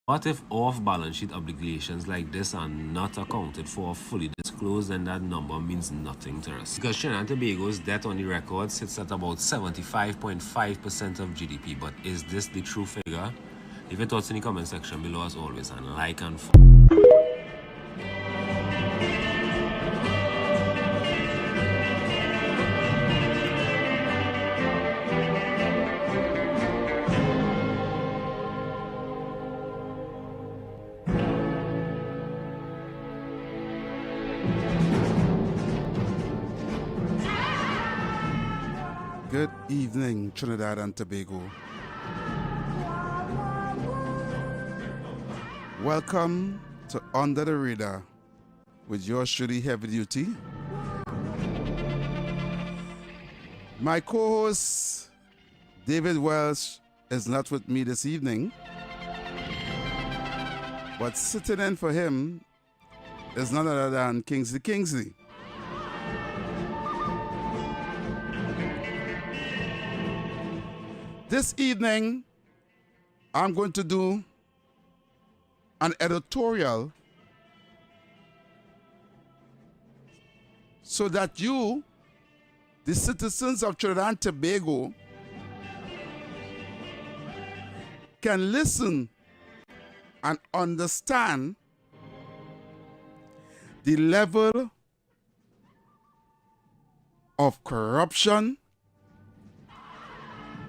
But if off-balance sheet obligations like this are not accounted for or fully disclosed, then that number means nothing to us. Because Trinidad and Tobago's debt on the record sits at about 75.5% of GDP. But is this the true figure? Leave your thoughts in the comment section below as always, and like and follow. Good evening, Trinidad and Tobago. Welcome to Under the Radar with yours truly, Heavy Duty. My co-host, David Welch, is not with me this evening, but sitting in for him is none other than Kingsley. This evening, I'm going to do an editorial so that you, the citizens of Trinidad and Tobago, can listen and understand the level of corruption,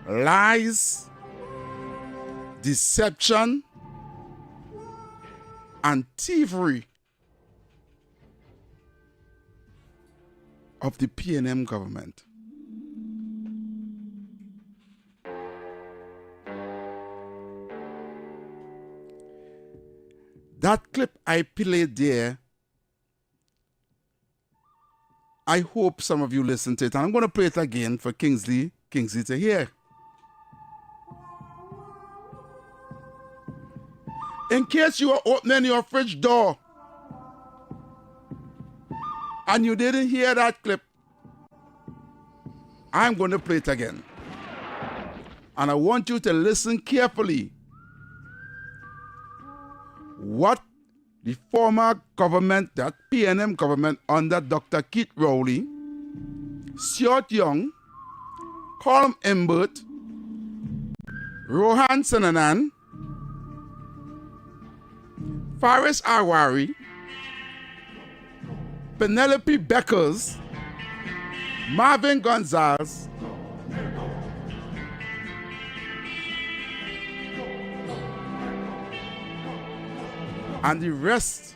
lies, deception, and thievery of the PNM government. That clip I played there, I hope some of you listened to it, and I'm going to play it again for Kingsley to hear. In case you are opening your fridge door and you didn't hear that clip, I'm going to play it again. And I want you to listen carefully. What the former government, that PNM government under Dr. Keith Rowley, Siot Young, Colm Imbert, Rohan Sananan, Faris Awari, Penelope Beckers, Marvin Gonzalez, and the rest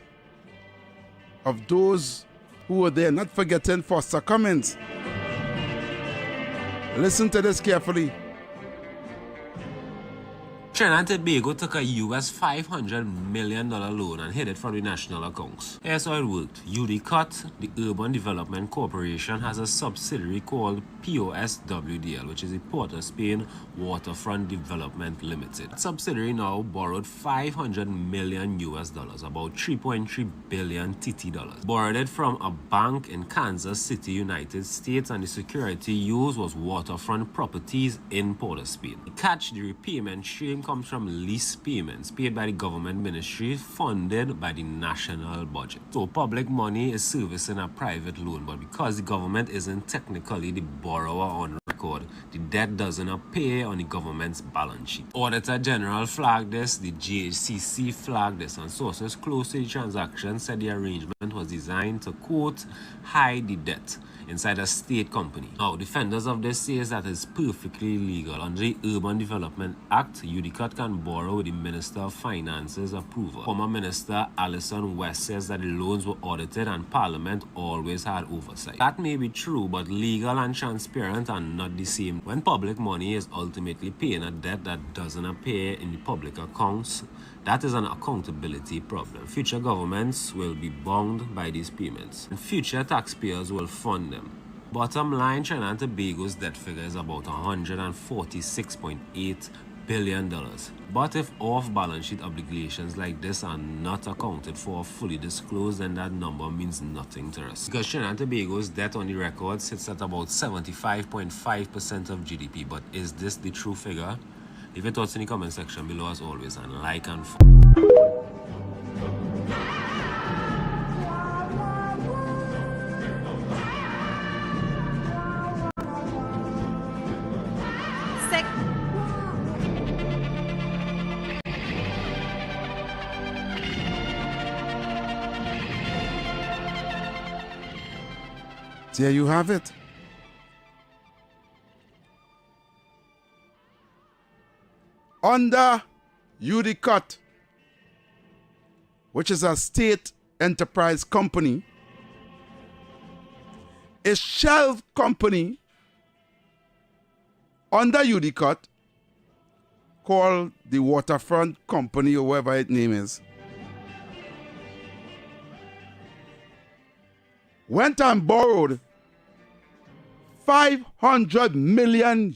of those who were there, not forgetting Foster Cummins. Listen to this carefully. Trinidad and Tobago took a US $500 million loan and hid it from the national accounts. Here's how it worked. UDCOT, the Urban Development Corporation, has a subsidiary called POSWDL, which is the Port of Spain Waterfront Development Limited. That subsidiary now borrowed $500 million US, about 3.3 billion TT dollars. Borrowed it from a bank in Kansas City, United States, and the security used was waterfront properties in Port of Spain. The catch, the repayment stream comes from lease payments paid by the government ministry funded by the national budget. So public money is servicing a private loan, but because the government isn't technically the borrower on record, the debt doesn't appear on the government's balance sheet. Auditor General flagged this, the GHCC flagged this, and sources close to the transaction said the arrangement was designed to, quote, hide the debt inside a state company. Now, defenders of this say that it's perfectly legal. Under the Urban Development Act, UDCOT can borrow with the Minister of Finance's approval. Former Minister Alison West says that the loans were audited and Parliament always had oversight. That may be true, but legal and transparent are not the same. When public money is ultimately paying a debt that doesn't appear in the public accounts, that is an accountability problem. Future governments will be bound by these payments, and future taxpayers will fund them. Bottom line, Trinidad and Tobago's debt figure is about $146.8 billion. But if off-balance sheet obligations like this are not accounted for or fully disclosed, then that number means nothing to us. Because Trinidad and Tobago's debt on the record sits at about 75.5% of GDP. But is this the true figure? Leave your thoughts in the comment section below as always, and like and There you have it. Under Udicot, which is a state enterprise company, a shell company under Udicot called the Waterfront Company, or whatever its name is, went and borrowed $500 million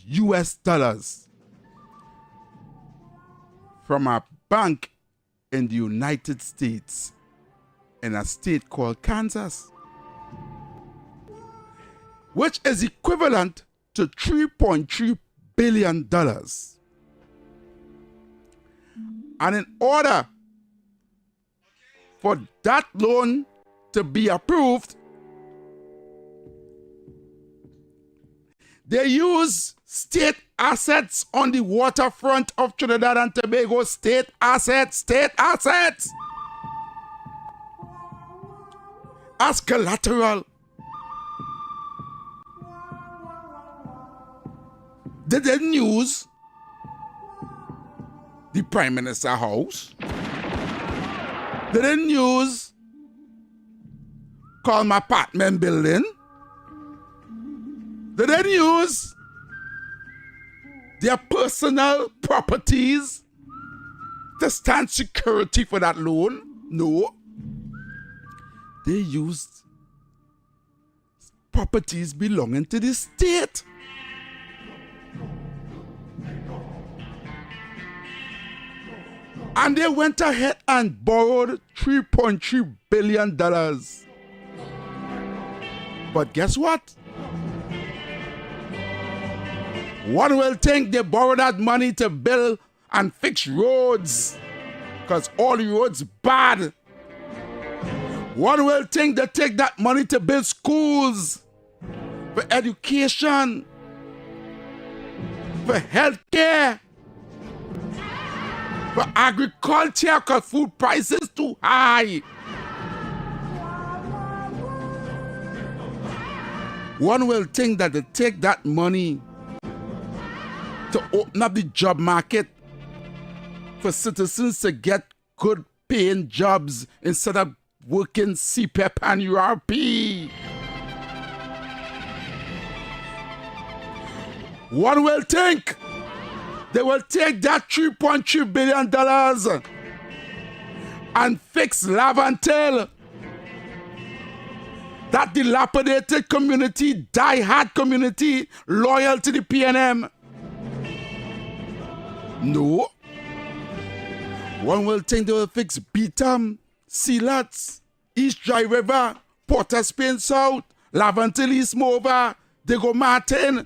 from a bank in the United States in a state called Kansas, which is equivalent to $3.3 billion. And in order for that loan to be approved, they use state assets on the waterfront of Trinidad and Tobago. State assets as collateral. They didn't use the Prime Minister's house. They didn't use Colma apartment building. They didn't use their personal properties to stand security for that loan. No. They used properties belonging to the state. And they went ahead and borrowed $3.3 billion. But guess what? One will think they borrowed that money to build and fix roads, because all the roads bad. One will think they take that money to build schools, for education, for healthcare, for agriculture, because food prices too high. One will think that they take that money to open up the job market for citizens to get good paying jobs instead of working CPEP and URP. One will think they will take that $3.3 billion and fix Laventille, that dilapidated community, die-hard community, loyal to the PNM. No. One will think they will fix Beetham, Sealats, East Dry River, Port of Spain South, Laventille East Mova, Diego Martin,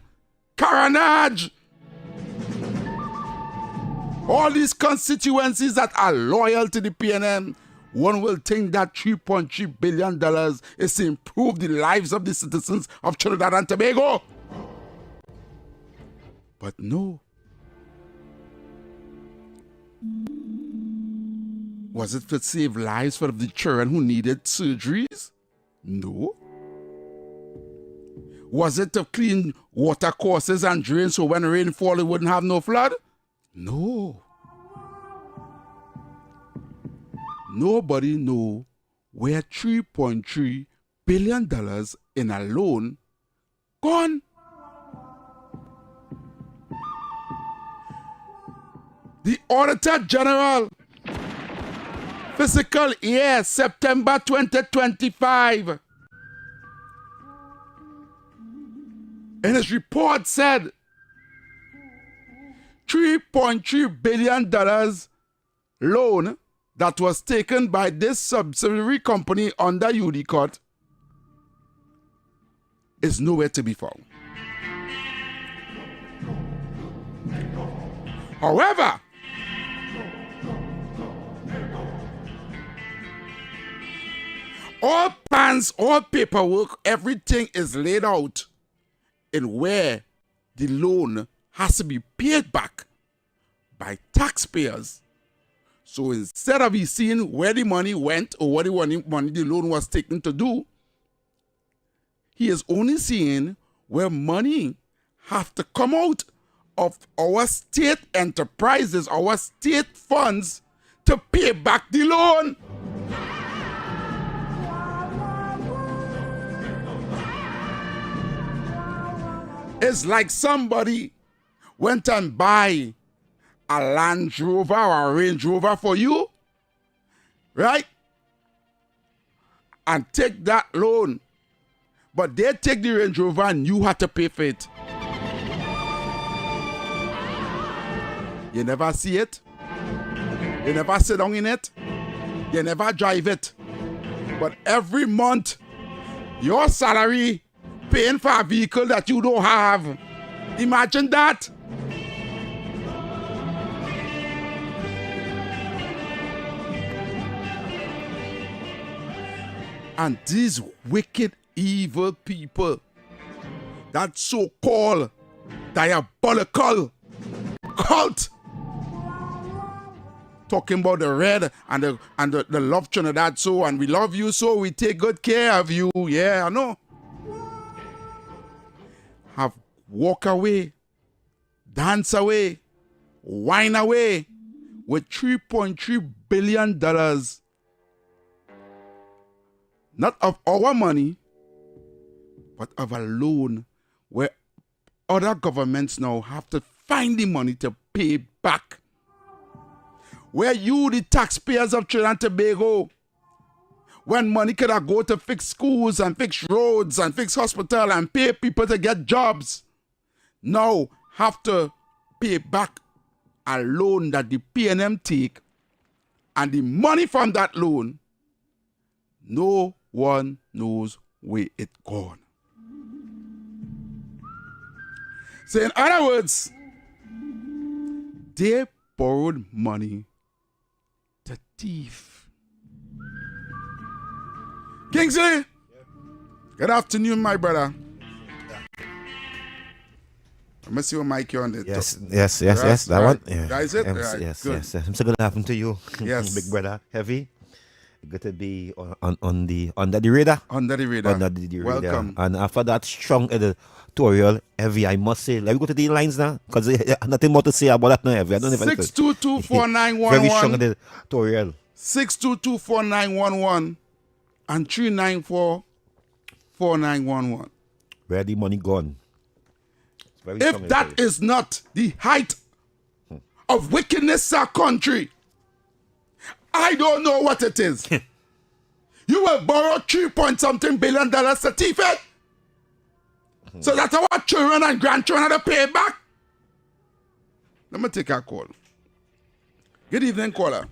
Caranage. All these constituencies that are loyal to the PNM. One will think that $3.3 billion is to improve the lives of the citizens of Trinidad and Tobago. But no. Was it to save lives for the children who needed surgeries? No. Was it to clean water courses and drains so when rain fall it wouldn't have no flood? No. Nobody know where $3.3 billion in a loan gone. The Auditor General, fiscal year September 2025, in his report said $3.3 billion loan that was taken by this subsidiary company under Udicot is nowhere to be found. However, all plans, all paperwork, everything is laid out in where the loan has to be paid back by taxpayers. So instead of seeing where the money went or what the money the loan was taken to do, he is only seeing where money have to come out of our state enterprises, our state funds to pay back the loan. It's like somebody went and buy a Land Rover or a Range Rover for you, right? And take that loan. But they take the Range Rover and you had to pay for it. You never see it. You never sit down in it. You never drive it. But every month, your salary paying for a vehicle that you don't have. Imagine that. And these wicked, evil people, that so-called diabolical cult, talking about the red and the love Trinidad so, and we love you so, we take good care of you. Yeah, I know. Have walk away, dance away, wine away with $3.3 billion. Not of our money, but of a loan where other governments now have to find the money to pay back. Where you, the taxpayers of Trinidad and Tobago, when money could have go to fix schools and fix roads and fix hospitals and pay people to get jobs, now have to pay back a loan that the PNM take, and the money from that loan, no one knows where it gone. So in other words, they borrowed money to thief. Kingsley, yeah. Good afternoon, my brother. Let me see what mic you're on there. Yes, that one. Yeah. That is it? Right. Yes. I'm so good to happen to you. Yes. Big brother, heavy. Good to be on the under the radar. Under the radar. Under the radar. Welcome. And after that strong editorial, heavy, I must say. Let me go to the lines now, because nothing more to say about that now, heavy. I don't know if 6224911. Very strong editorial. 6224911 and 3944911. Where the money gone? If that is not the height of wickedness in our country, I don't know what it is. You will borrow $3-something billion to thief it, so that our children and grandchildren have to pay back. Let me take a call. Good evening, caller.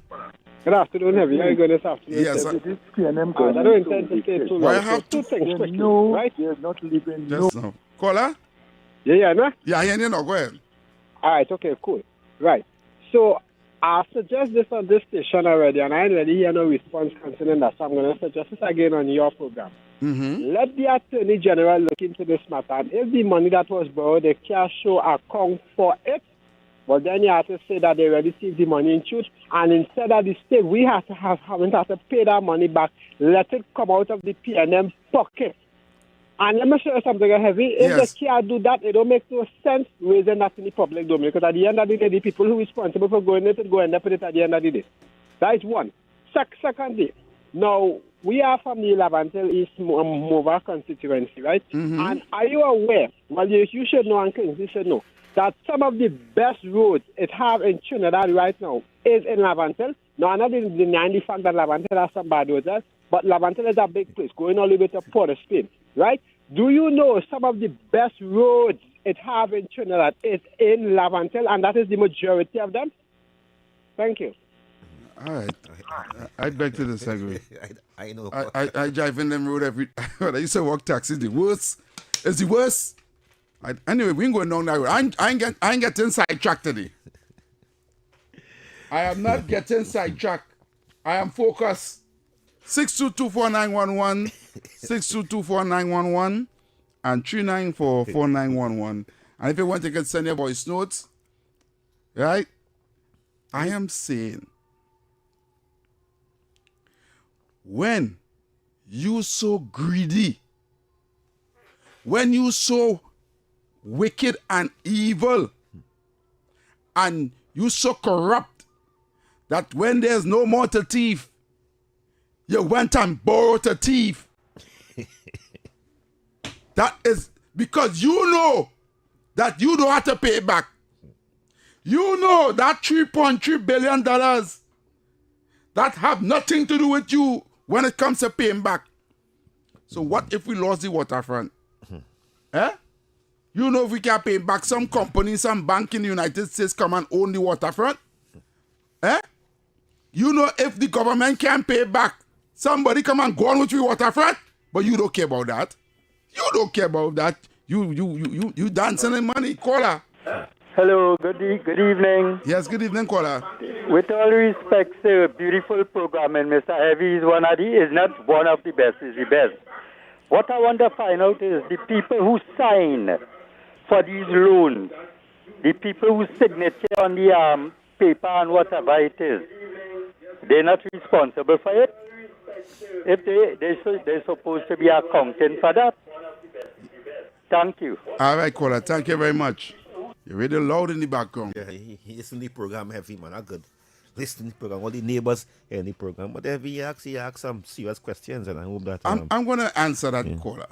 Good afternoon, Heavy. How are you going this afternoon? Yes, sir. This PNM I don't intend to stay too long. Why have two things quickly, no, right? they're not living. Just now. Caller? Yeah, no? Yeah, you know, go ahead. All right, okay, cool. Right. So, I suggest this on this station already, and I ain't really hear no response concerning that, so I'm going to suggest it again on your program. Mm-hmm. Let the Attorney General look into this matter, and if the money that was borrowed, they can't show account for it, but then you have to say that they received the money in truth, and instead of the state, we have to pay that money back, let it come out of the PNM pocket. And let me show you something heavy. If Yes. they can't do that, it don't make no sense raising that in the public domain. Because at the end of the day, the people who are responsible for going it go end up with it at the end of the day. That is one. Secondly, now, we are from the Lavantel East Mova constituency, right? Mm-hmm. And are you aware, well, you should know, and Kingsley should know, that some of the best roads it have in Trinidad right now is in Lavantel. Now, I'm not denying the fact that Lavantel has some bad roads, but Lavantel is a big place, going all the way to Port of Spain. Right? Do you know some of the best roads it have in Trinidad is in Lavantel, and that is the majority of them? Thank you. All right. I beg to disagree. I know. I drive in them road every. I used to walk taxi. The worst. It's the worst. Anyway, we ain't going down that road. I ain't getting sidetracked today. I am not getting sidetracked. I am focused. 6224911, 6224911, and 3944911. And if you want, you can send your voice notes. Right? I am saying, when you so greedy, when you so wicked and evil, and you so corrupt, that when there's no more to thief, you went and borrowed a thief. That is because you know that you don't have to pay it back. You know that $3.3 billion that have nothing to do with you when it comes to paying back. So what if we lost the waterfront? You know if we can't pay back, some companies, some bank in the United States come and own the waterfront? You know if the government can't pay back, somebody come and go on with the waterfront? But you don't care about that. You don't care about that. You dancing in money. Caller. Hello, good evening. Yes, good evening, caller. With all respect, sir, beautiful program, and Mr. Heavy is not one of the best, is the best. What I want to find out is the people who sign for these loans, the people whose signature on the paper and whatever it is, they're not responsible for it. If they're supposed to be accounting for that. Thank you. All right, caller. Thank you very much. You're really loud in the background. Yeah, he listen to the program heavy, man. I good. Listen to the program. All the neighbors in the program. But if he asks some serious questions, and I hope that... I'm going to answer that caller.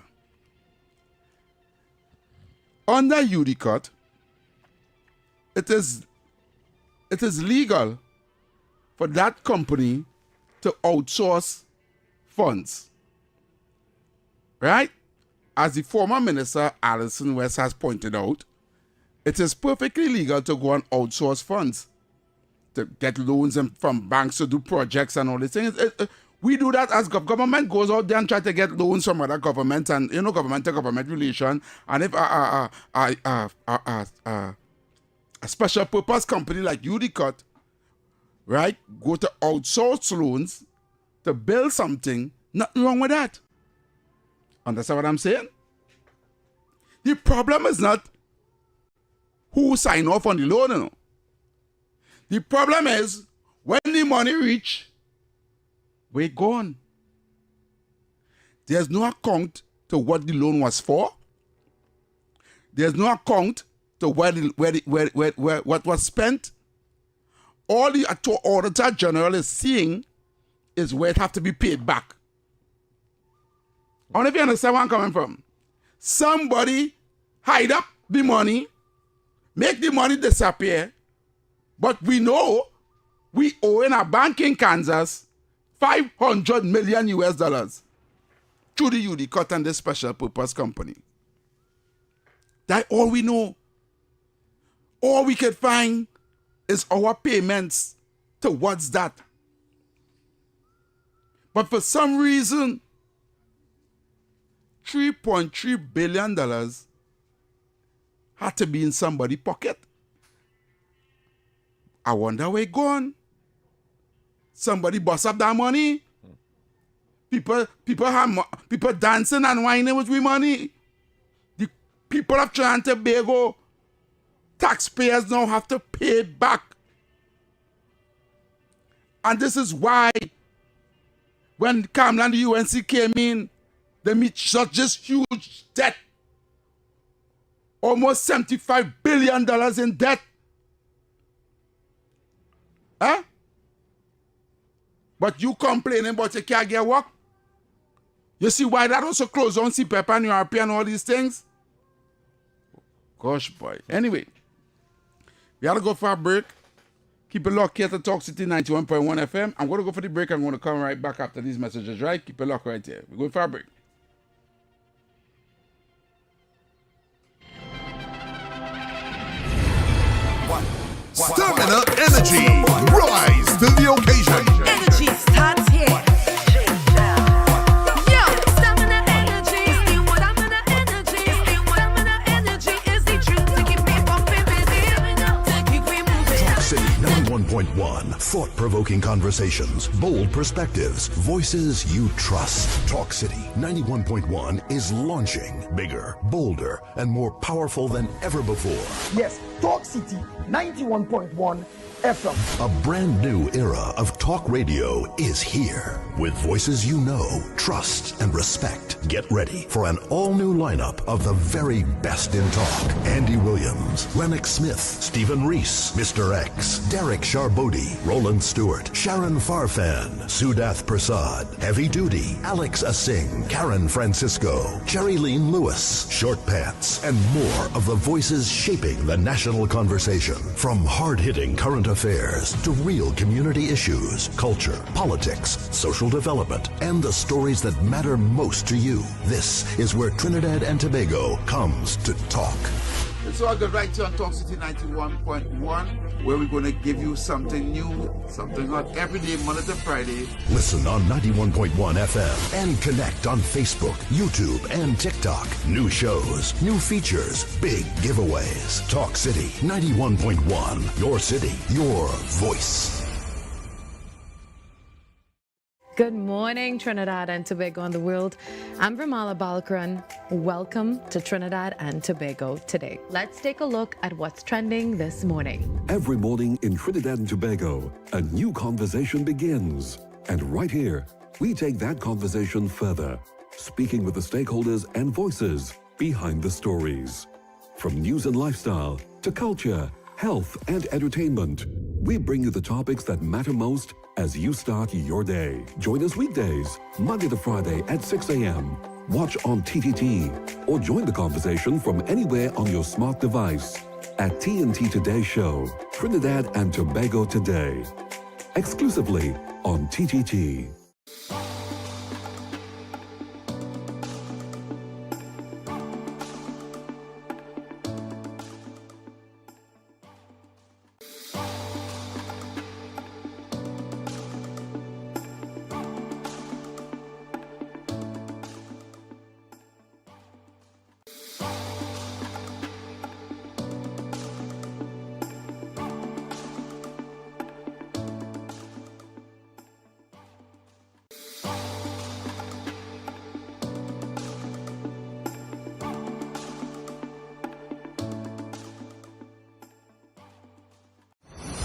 Under UDCOT, it is legal for that company to outsource funds. Right? As the former minister, Alison West, has pointed out, it is perfectly legal to go and outsource funds, to get loans from banks to do projects and all these things. We do that as government goes out there and try to get loans from other governments and, government to government relation. And if a special purpose company like UDCOT, right, go to outsource loans to build something, nothing wrong with that. Understand what I'm saying? The problem is not who sign off on the loan. The problem is when the money reach, we're gone. There's no account to what the loan was for. There's no account to what was spent. All the Auditor General is seeing is where it have to be paid back. I don't know if you understand where I'm coming from. Somebody hide up the money, make the money disappear, but we know we owe in a bank in Kansas $500 million through the UDCOT and this special purpose company. That's all we know. All we can find is our payments towards that. But for some reason, $3.3 billion had to be in somebody's pocket. I wonder where it gone. Somebody bust up that money. People dancing and whining with we money. The people of Trinidad and Tobago, taxpayers now have to pay back. And this is why when Kamla and the UNC came in, they meet such this huge debt. Almost $75 billion in debt. Huh? But you complaining about you can't get work? You see why that also closed on CPEP and URP and all these things? Gosh, boy. Anyway, we gotta go for a break. Keep it locked here to Talk City 91.1 FM. I'm going to go for the break. I'm going to come right back after these messages, right? Keep it locked right here. We're going for a break. Stamina Energy. Rise to the occasion. Energy starts here. Yo, stamina energy. Stamina energy. Stamina energy is the truth to keep me pumping busy. To keep me moving. Talk City 91.1. thought-provoking conversations, bold perspectives, voices you trust. Talk City 91.1 is launching bigger, bolder, and more powerful than ever before. Yes, Talk City 91.1 FM. A brand new era of talk radio is here. With voices you know, trust, and respect. Get ready for an all-new lineup of the very best in talk. Andy Williams, Lennox Smith, Stephen Reese, Mr. X, Derek Charbodi, Roland Stewart, Sharon Farfan, Sudath Prasad, Heavy Duty, Alex Asing, Karen Francisco, Cherry-Leen Lewis, Short Pants, and more of the voices shaping the national conversation. From hard-hitting current affairs to real community issues, culture, politics, social development, and the stories that matter most to you. This is where Trinidad and Tobago comes to talk. It's all good right here on Talk City 91.1, where we're going to give you something new, something hot every day, Monday to Friday. Listen on 91.1 FM and connect on Facebook, YouTube, and TikTok. New shows, new features, big giveaways. Talk City 91.1, your city, your voice. Good morning, Trinidad and Tobago and the world. I'm Vermala Balkaran. Welcome to Trinidad and Tobago today. Let's take a look at what's trending this morning. Every morning in Trinidad and Tobago, a new conversation begins. And right here, we take that conversation further, speaking with the stakeholders and voices behind the stories. From news and lifestyle to culture, health, and entertainment, we bring you the topics that matter most as you start your day. Join us weekdays, Monday to Friday at 6 a.m. Watch on TTT or join the conversation from anywhere on your smart device at TNT Today Show, Trinidad and Tobago Today, exclusively on TTT.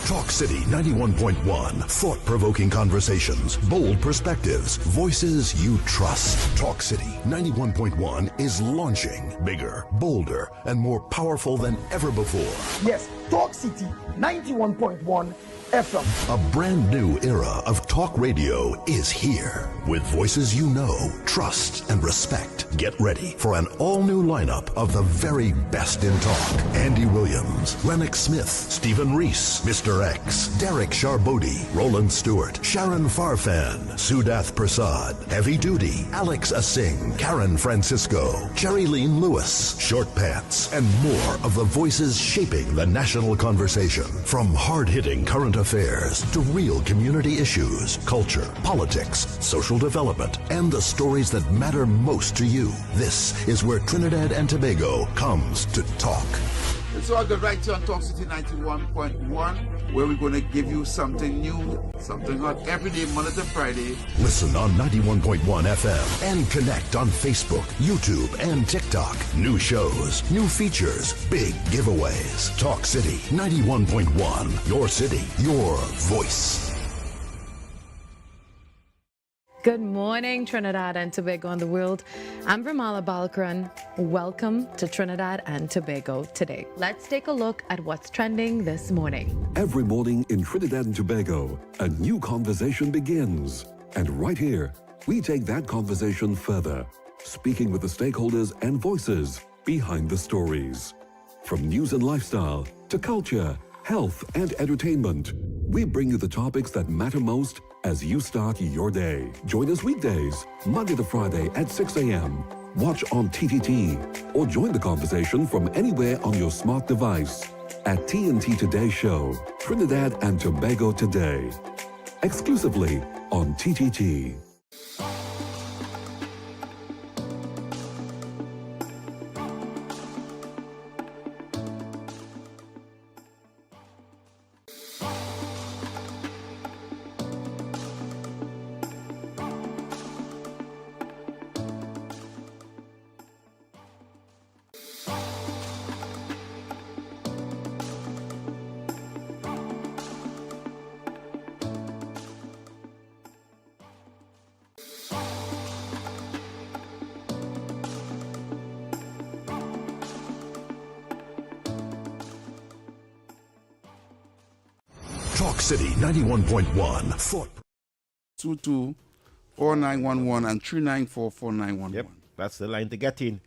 Talk City 91.1, thought-provoking conversations, bold perspectives, voices you trust. Talk City 91.1 is launching bigger, bolder, and more powerful than ever before. Yes, Talk City 91.1 FM. A brand new era of talk radio is here. With voices you know, trust, and respect. Get ready for an all-new lineup of the very best in talk. Andy Williams, Lennox Smith, Stephen Reese, Mr. X, Derek Charbodi, Roland Stewart, Sharon Farfan, Sudath Prasad, Heavy Duty, Alex Asing, Karen Francisco, Cherry-Leen Lewis, Short Pants, and more of the voices shaping the national conversation. From hard-hitting current affairs to real community issues, culture, politics, social development, and the stories that matter most to you. This is where Trinidad and Tobago comes to talk. It's all good right here on Talk City 91.1, where we're going to give you something new, something hot every day, Monday to Friday. Listen on 91.1 FM and connect on Facebook, YouTube, and TikTok. New shows, new features, big giveaways. Talk City 91.1, your city, your voice. Good morning, Trinidad and Tobago and the world. I'm Vermala Balkaran. Welcome to Trinidad and Tobago today. Let's take a look at what's trending this morning. Every morning in Trinidad and Tobago, a new conversation begins. And right here, we take that conversation further, speaking with the stakeholders and voices behind the stories. From news and lifestyle to culture, health, and entertainment, we bring you the topics that matter most as you start your day. Join us weekdays, Monday to Friday at 6 a.m. Watch on TTT or join the conversation from anywhere on your smart device at TNT Today Show, Trinidad and Tobago Today, exclusively on TTT. Talk City 91.1. Fort 224911 and 3944911. Yep, that's the line to get in.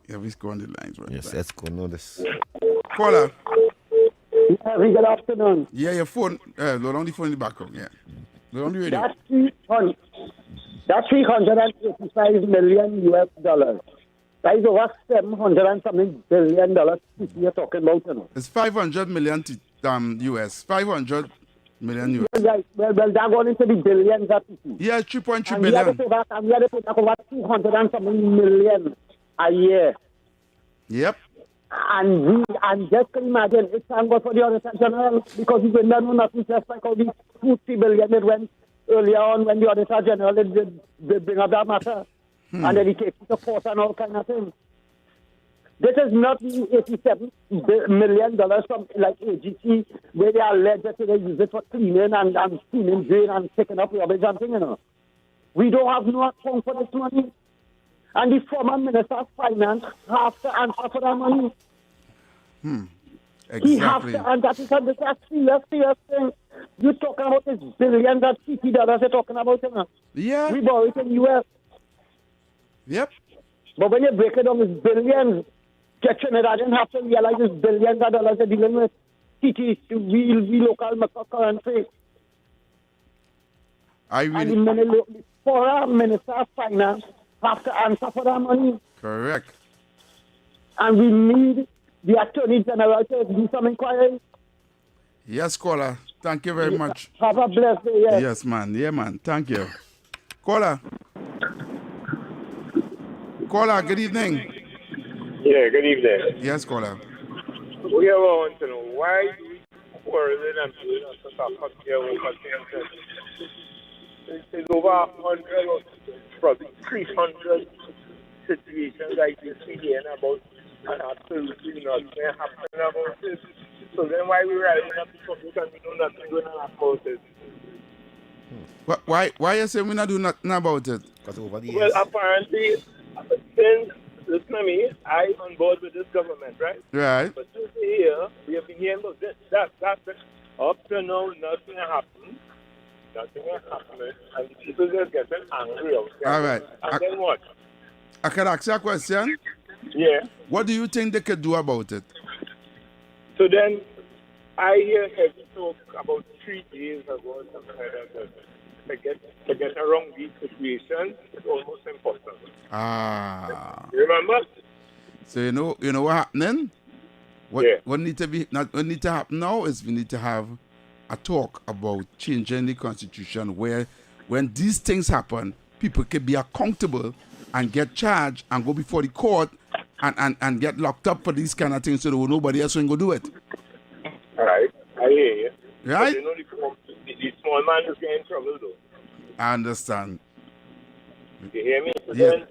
Yeah, we go on the lines right Yes, back. let's go know this. Caller. Very good afternoon. Yeah, your phone. Load on the phone in the background. Yeah. Load on the radio. That's $385 million US dollars. That is over 700 and something billion dollars you're talking about, you know. It's 500 million US. 500 million US. Well, they're going into the billions of people. Yeah, 3.3 And billion. we had to pay back over 200 and something million a year. Yep. And just can imagine, it's thank God for the Auditor General, because we didn't know nothing, just like how the 50 billion it went earlier on when the Auditor General did bring up that matter. And then he takes it to court and all kind of things. This is not the $87 million from like AGC, where they are alleged that they use it for cleaning and cleaning drain and picking up rubbish and things, you know. We don't have no account for this money. And the former Minister of Finance has to answer for that money. Exactly. He has to, and that is a serious thing. You're talking about this billions of CT dollars you're talking about, you know. Yeah. We borrow it in the US. Yep. But when you break it down, it's billions. Trinidadians have to realize it's billions of dollars they're dealing with. CT, we local currency. And the foreign Minister of Finance have to answer for that money. Correct. And we need the Attorney General to do some inquiry. Yes, caller. Thank you very much. Have a blessed day. Yes. Yes, man. Yeah, man. Thank you. Caller. Caller, good evening. Yeah, good evening. Yes, caller. We want to know why do we quarrel and doing such a cut here over It's over 100 or probably 300 situations like you see here about and absolutely nothing happening about it. So then why we riding up the public and we know nothing going on about it? Why you say we not do nothing about it? Because over the Well, apparently, since, listen to me, I'm on board with this government, right? Right. But since here, we have been hearing about this, that. Up to now, nothing happened. Nothing is happening. And people just getting angry out there. All right. And then what? I can ask you a question? Yeah. What do you think they could do about it? So then, I hear heavy talk about 3 days ago, something like that. To get around these situations is almost impossible. Remember? So you know what happening? What Yeah. need to happen now is we need to have a talk about changing the constitution where when these things happen, people can be accountable and get charged and go before the court and get locked up for these kind of things so that nobody else will go do it. All right. I hear you. Right? But you know the small man is getting in trouble though. I understand. You hear me? So Yeah. then,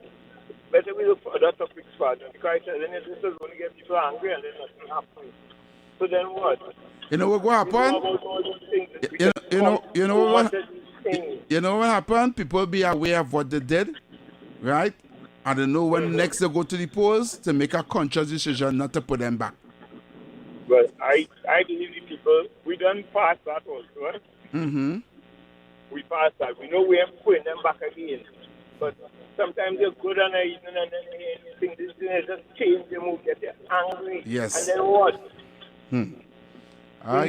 better we look for other topics further because then this is going to get people angry and then nothing happens. So then what? You know what happened? You know what happened? People be aware of what they did, right? And they know when next they go to the polls to make a conscious decision not to put them back. But I believe the people, we done pass that also, right? Mm-hmm. We passed that. We know we are putting them back again. But sometimes they're good and even and then they think this thing is just change, they move, get angry. Yes. And then what? We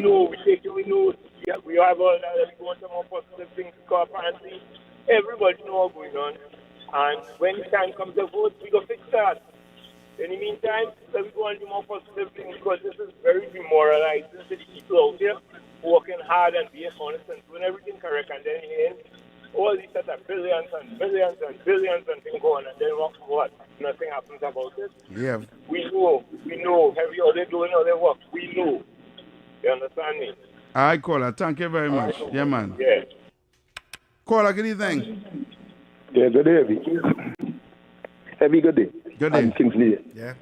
know, we know, yeah, we have all that, we want some more positive things because apparently everybody knows what's going on. And when the time comes to vote, we go fix that. In the meantime, let's go and do more positive things because this is very demoralizing to the people out there working hard and being honest and doing everything correct. And then in all these set of billions and billions and billions and things going and then what? Nothing happens about it. Yeah. We know. Every all they doing all their work. We know. You understand me? All right, caller. Thank you very much. Yeah, man. Yeah. Caller, good evening. Yeah, good day, Evie. Evie, good day. Good day. I'm Kingsley. Yeah.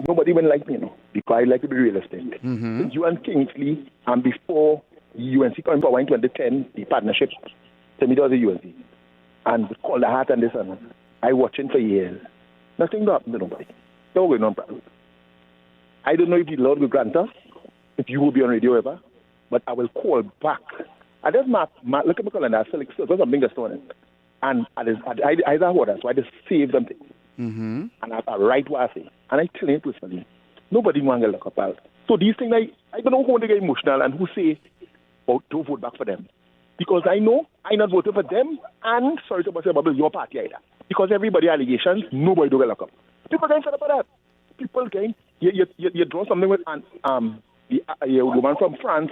Nobody even like me, because I like to be realistic. Mm-hmm. You and Kingsley, and before UNC came in power in 2010, the partnership, to me, that was a UNC. And with all the heart and this and that, I watching for years. Nothing happened to nobody. No going on problem. I don't know if the Lord will grant us, if you will be on radio ever, but I will call back. I just look at my calendar, I select something that's on it. And I have orders, so I just save them. Mm-hmm. And I write what I say. And I tell him personally, nobody wants to look up out. So these things, I don't know who they get emotional and who say, oh, don't vote back for them. Because I know I'm not voting for them, and sorry to say about your party either. Because everybody allegations, nobody do get look up. People can't fed up with that. People can, you draw something with the woman from France,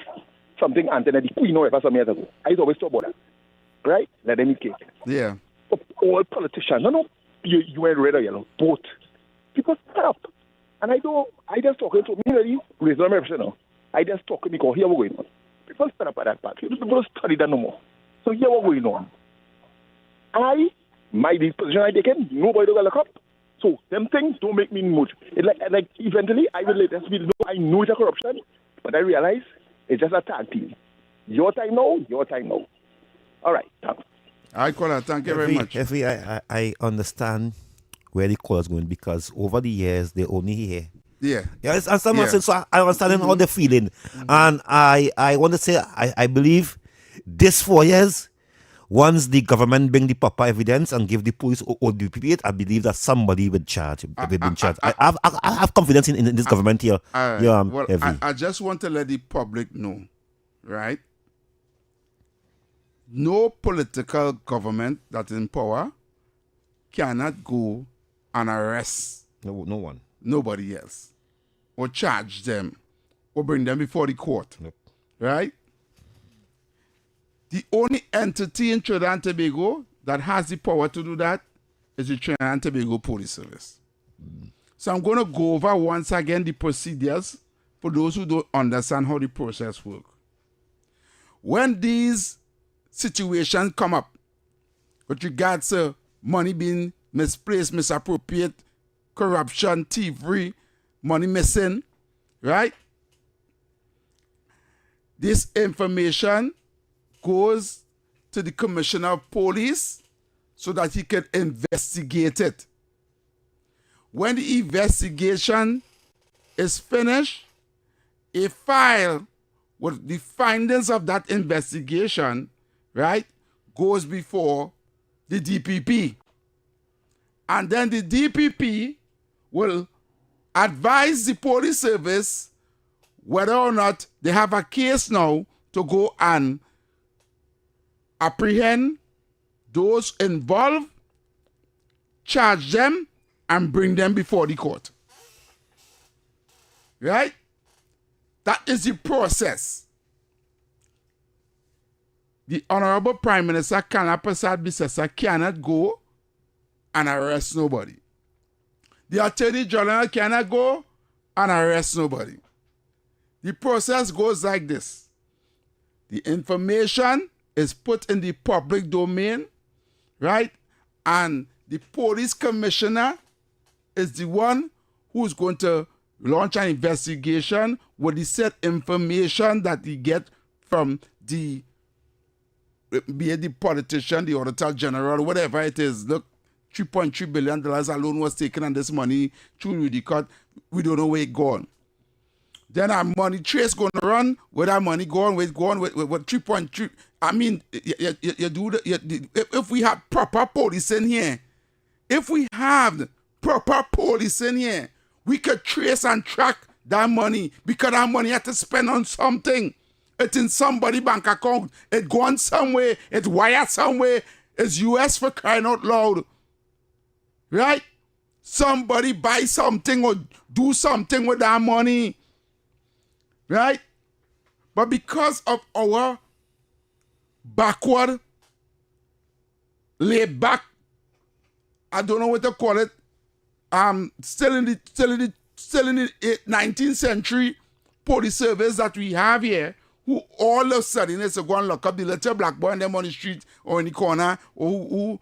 something Anthony the Queen or some years ago. I always talk about that. Right? Let them eat cake. Yeah. But all politicians, no, you ain't red or yellow, both. People fed up. And I just talking to me, really, raising my now. I just talk to me, because here we're going on. People fed up at that part. People don't study that no more. So here we're going on. The position I taken, nobody do look up. So them things don't make me mood. It like eventually I will let us be know I know it's a corruption, but I realize it's just a tag team. Your time now, your time now. All right, thanks. I call that. Thank you very much. I understand where the call is going, because over the years they only hear. Yeah. Yeah, so I understand how they're feeling. And I want to say I believe this 4 years, once the government bring the proper evidence and give the police or the PPA, I believe that somebody will charge. I have confidence in this government here. I just want to let the public know, right? No political government that is in power cannot go and arrest no one, nobody else, or charge them, or bring them before the court. Nope. Right? The only entity in Trinidad and Tobago that has the power to do that is the Trinidad and Tobago Police Service. So I'm going to go over once again the procedures for those who don't understand how the process works. When these situations come up with regards to money being misplaced, misappropriate, corruption, thievery, money missing, right? This information goes to the Commissioner of Police so that he can investigate it. When the investigation is finished, a file with the findings of that investigation, right, goes before the DPP. And then the DPP will advise the police service whether or not they have a case now to go and apprehend those involved, charge them, and bring them before the court. Right? That is the process. The Honorable Prime Minister Kana Prasad Bisesa cannot go and arrest nobody. The Attorney General cannot go and arrest nobody. The process goes like this. The information is put in the public domain, right? And the police commissioner is the one who's going to launch an investigation with the said information that he get from be it the politician, the auditor general, whatever it is. Look, $3.3 billion alone was taken on this money through the court. We don't know where it gone. Then our money trace going to run, where that money going, with 3.3. I mean, if we have proper police in here, we could trace and track that money, because that money had to spend on something. It's in somebody's bank account. It gone somewhere. It's wired somewhere. It's US for crying out loud. Right? Somebody buy something or do something with that money. Right? But because of our backward, laid back, I don't know what to call it, still in the 19th century police service that we have here, who all of a sudden is to go and lock up the little black boy and them on the street or in the corner, or who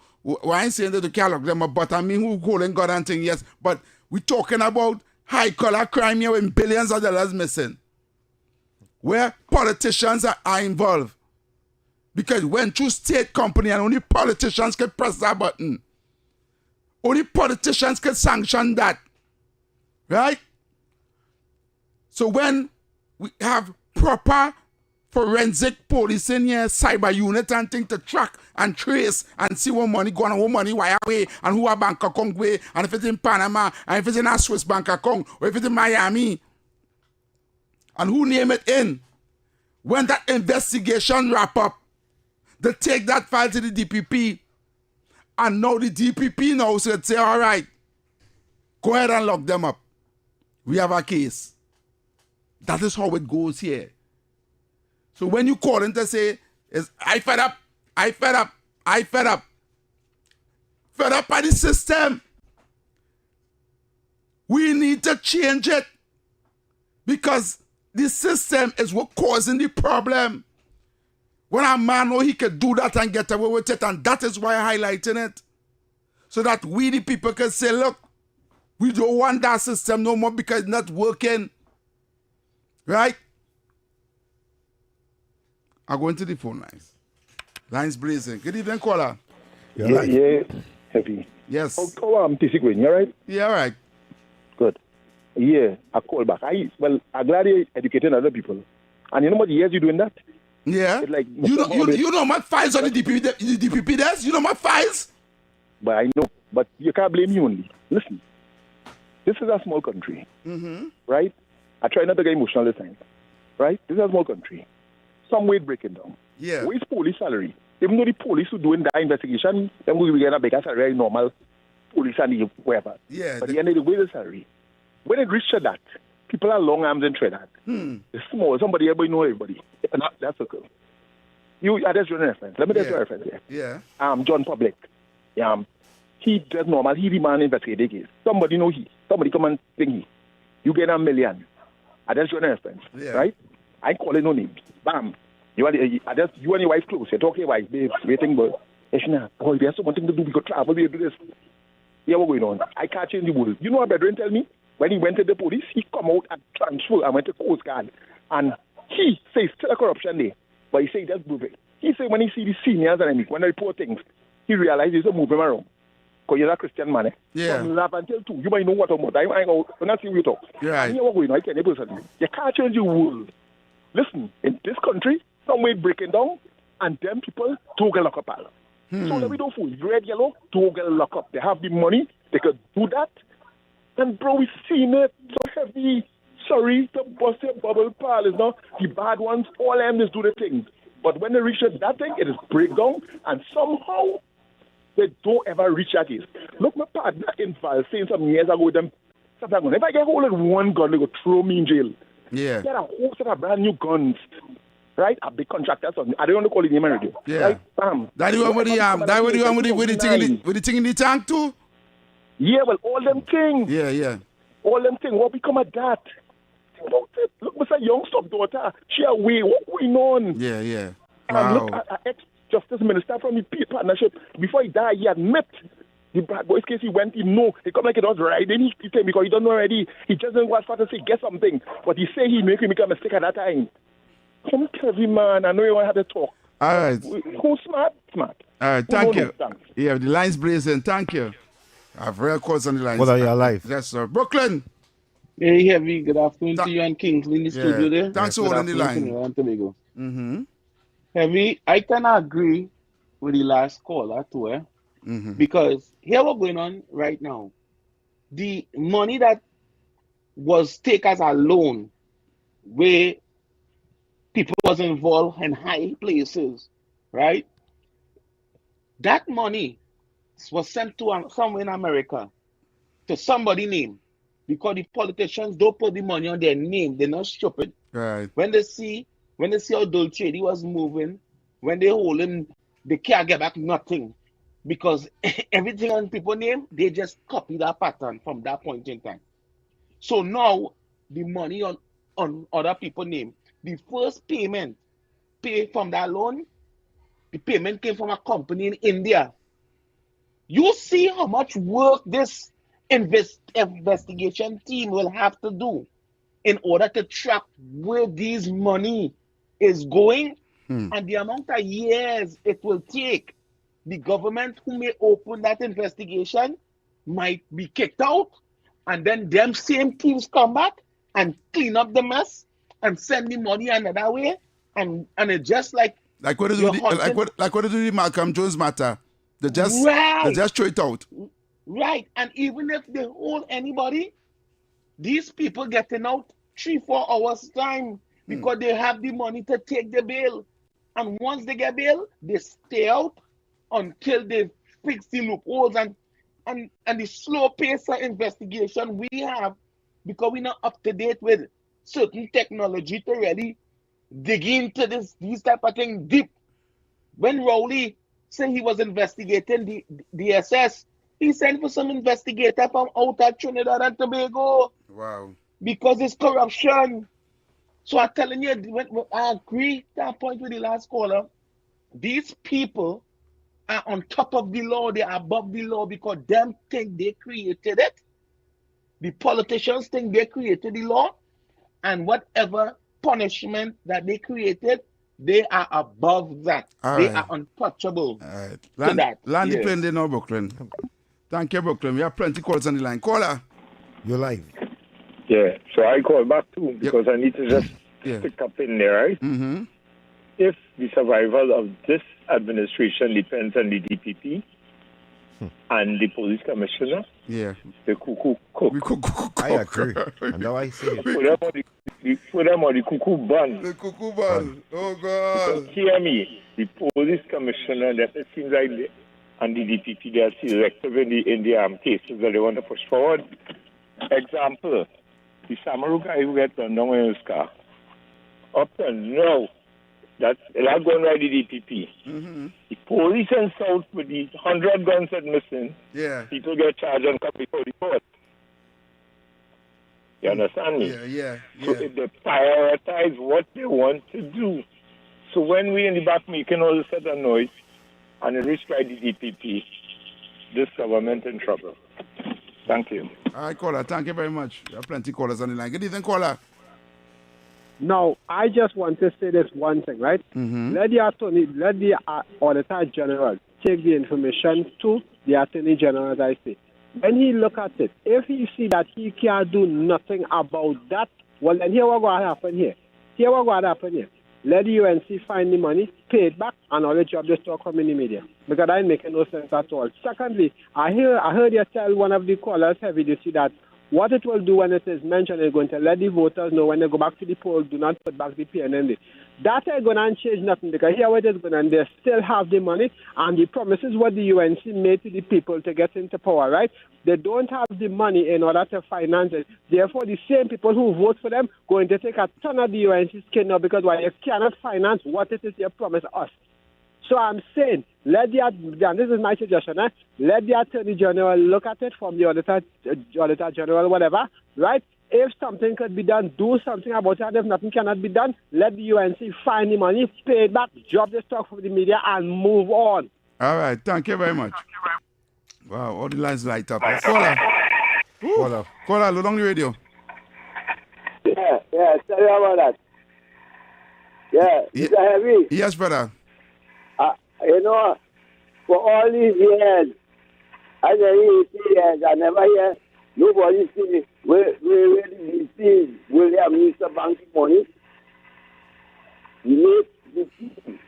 I ain't saying that you can't lock them up, but I mean who calling God and thing, yes. But we're talking about high collar crime here with billions of dollars missing, where politicians are involved. Because when through state company and only politicians can press that button. Only politicians can sanction that. Right? So when we have proper forensic police in here, cyber unit and thing to track and trace and see what money gone and what money wire away and who a bank account way and if it's in Panama and if it's in a Swiss bank account or if it's in Miami and who name it in. When that investigation wrap up, they take that file to the DPP and now the DPP now said, say, all right, go ahead and lock them up. We have a case. That is how it goes here. So when you call in to say, I fed up by the system. We need to change it because the system is what causing the problem. When a man know he can do that and get away with it, and that is why I'm highlighting it. So that we the people can say, look, we don't want that system no more because it's not working. Right? I go into the phone lines. Lines blazing. Good evening, caller. Yeah, heavy. Yes. How TC going? You all right? Yeah, all right. Good. Yeah, I call back. I'm glad you're educating other people. And you know what years you doing that? Yeah. It's like you know my files on the DPP desk? You know my files? But I know. But you can't blame me only. Listen, this is a small country, right? I try not to get emotional this time, right? This is a small country. Some way breaking down. Yeah. Where's police salary? Even though the police who doing that investigation, then we will get a bigger salary, normal police and whatever. Yeah. But the end of the way, the salary. When it reaches that, people are long arms and tread that. It's small. Somebody, everybody know everybody. That's okay. I just run a reference. Let me just do a reference here. Yeah. John Public. He does normal. He demand investigate the case. Somebody know he. Somebody come and think he. You get $1 million. I just run a reference. Yeah. Right? I call it no names. Bam. You and your wife close. You're talking wife, babe, waiting, but boy, there's so much to do. We could travel, we do this. Yeah, what's going on? I can't change the world. You know what Bedouin tell me? When he went to the police, he come out and transfer and went to Coast Guard. And he says still a corruption there. But he say that's moving. He say when he see the seniors and when they report things, he realizes to move him around. Because you're a Christian man. Yeah. From 11 until 2. You might know what I'm about. I go, when I see you talk. Yeah. And you know what's going on? I can't person. You can't change the world. Listen, in this country, some way breaking down, and them people don't get locked up. So let me do fool. Red, yellow, don't get locked up. They have the money, they could do that. And bro, we've seen it so heavy. Sorry to bust your bubble pal, is not the bad ones, all them just do the things. But when they reach that thing, it is breakdown, and somehow they don't ever reach that case. Look, my partner in Val saying some years ago with them, if I get hold of one gun, they go throw me in jail. Yeah. Get a whole set of brand new guns. Right? A big contractor. I don't want to call it name and radio. Yeah. Right? Bam. That you want with the thing in the tank too? Yeah, well, all them things. Yeah. All them things. What become of that? Think about it. Look, Mr. Youngstock daughter. She away. What going on? Yeah. And look at ex-justice minister from the peace partnership. Before he died, he admit the bad boys case he went in. No, he come like it was right. Then he said because he don't know already. He just didn't want to say get something. But he say he make a mistake at that time. Come tell me, man. I know you want to have a talk. All right. Who's smart? All right, thank you. Yeah, the line's blazing. Thank you. I have real calls on the line. What are you alive? Yes, sir. Brooklyn. Hey, Heavy. Good afternoon to you and Kingsley in the studio there. Thanks for holding the line. Heavy, I can agree with the last caller too, because here what's going on right now. The money that was taken as a loan, where people was involved in high places, right? That money was sent to somewhere in America to somebody name because the politicians don't put the money on their name. They're not stupid. Right. When they see how Dolce was moving, when they hold him, they can't get back nothing because everything on people's name, they just copy that pattern from that point in time. So now the money on other people's name. The first payment paid from that loan, the payment came from a company in India. You see how much work this investigation team will have to do in order to track where this money is going and the amount of years it will take. The government who may open that investigation might be kicked out, and then them same teams come back and clean up the mess and send the money another way. and it's just like what they do you're the, hunting. like what they do the Malcolm Jones matter. They just throw it out. Right. And even if they hold anybody, these people getting out 3-4 hours time because they have the money to take the bail. And once they get bail, they stay out until they fix the loopholes and the slow pace of investigation we have, because we're not up to date with certain technology to really dig into these type of things deep. When Rowley said he was investigating the SS, he sent for some investigator from out of Trinidad and Tobago. Wow. Because it's corruption. So I'm telling you, when I agree that point with the last caller. These people are on top of the law. They are above the law because them think they created it. The politicians think they created the law. And whatever punishment that they created, they are above that. They are untouchable. All right. Land the plane there now, Brooklyn. Thank you, Brooklyn. We have plenty calls on the line. Caller. You're live. Yeah, so I call back too because I need to just pick up in there, right? Mm-hmm. If the survival of this administration depends on the DPP and the police commissioner, the cuckoo cook. I agree. And now I say it. Put them on the cuckoo bun. The cuckoo bun. Oh, God. Because hear me, the police commissioner, that it seems like and the DPP, they are selective in the cases that they want to push forward. Example, the Samaru guy who got turned down in his car. Up to now, that's going right to the DPP. Mm-hmm. The police in South with the 100 guns that missing, people get charged and come before the court. You understand me? Yeah. So if they prioritize what they want to do. So when we in the back making all this other noise, and it reached right the DPP, this government in trouble. Thank you. All right, caller. Thank you very much. There are plenty of callers on the line. Good evening, caller. Now, I just want to say this one thing, right? Mm-hmm. Let the Auditor General take the information to the Attorney General, as I say. When he look at it, if he see that he can't do nothing about that, well, then here what going to happen here. Let the UNC find the money, pay it back, and all the job just talk from in the media. Because that ain't making no sense at all. Secondly, I heard you tell one of the callers heavy duty that what it will do when it is mentioned, it's going to let the voters know when they go back to the poll, do not put back the PNND. That ain't going to change nothing because here what is going on, they still have the money and the promises what the UNC made to the people to get into power, right? They don't have the money in order to finance it. Therefore, the same people who vote for them going to take a ton of the UNC skin now because why you cannot finance what it is you promised us. So I'm saying, and this is my suggestion, let the Attorney General look at it from the Auditor General, whatever, right? If something could be done, do something about it. And if nothing cannot be done, let the UNC find the money, pay it back, drop the stock from the media, and move on. All right. Thank you very much. Wow, all the lines light up. Caller, load on the radio. Yeah, sorry about that. Yeah, is that heavy? Yes, brother. For all these years, I never hear nobody say where the DC William Mr. Banky money. He made the team,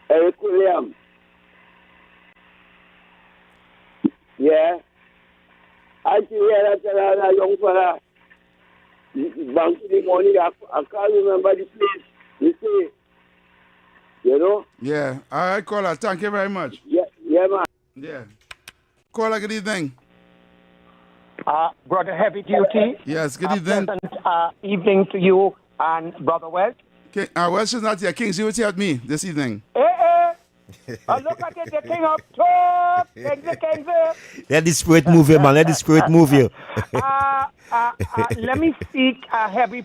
Eric William. Yeah. I see here that young fella, Banky the money, I can't remember the place. You see, Yeah. All right, caller. Thank you very much. Yeah, man. Yeah. Caller, good evening. Brother Heavy Duty. Yes, good evening. Pleasant evening to you and Brother Welch. Welch is not here. King's duty at me this evening. Look at it, the king up top. Let the spirit move you, man. Let the spirit move you. Let me speak heavy.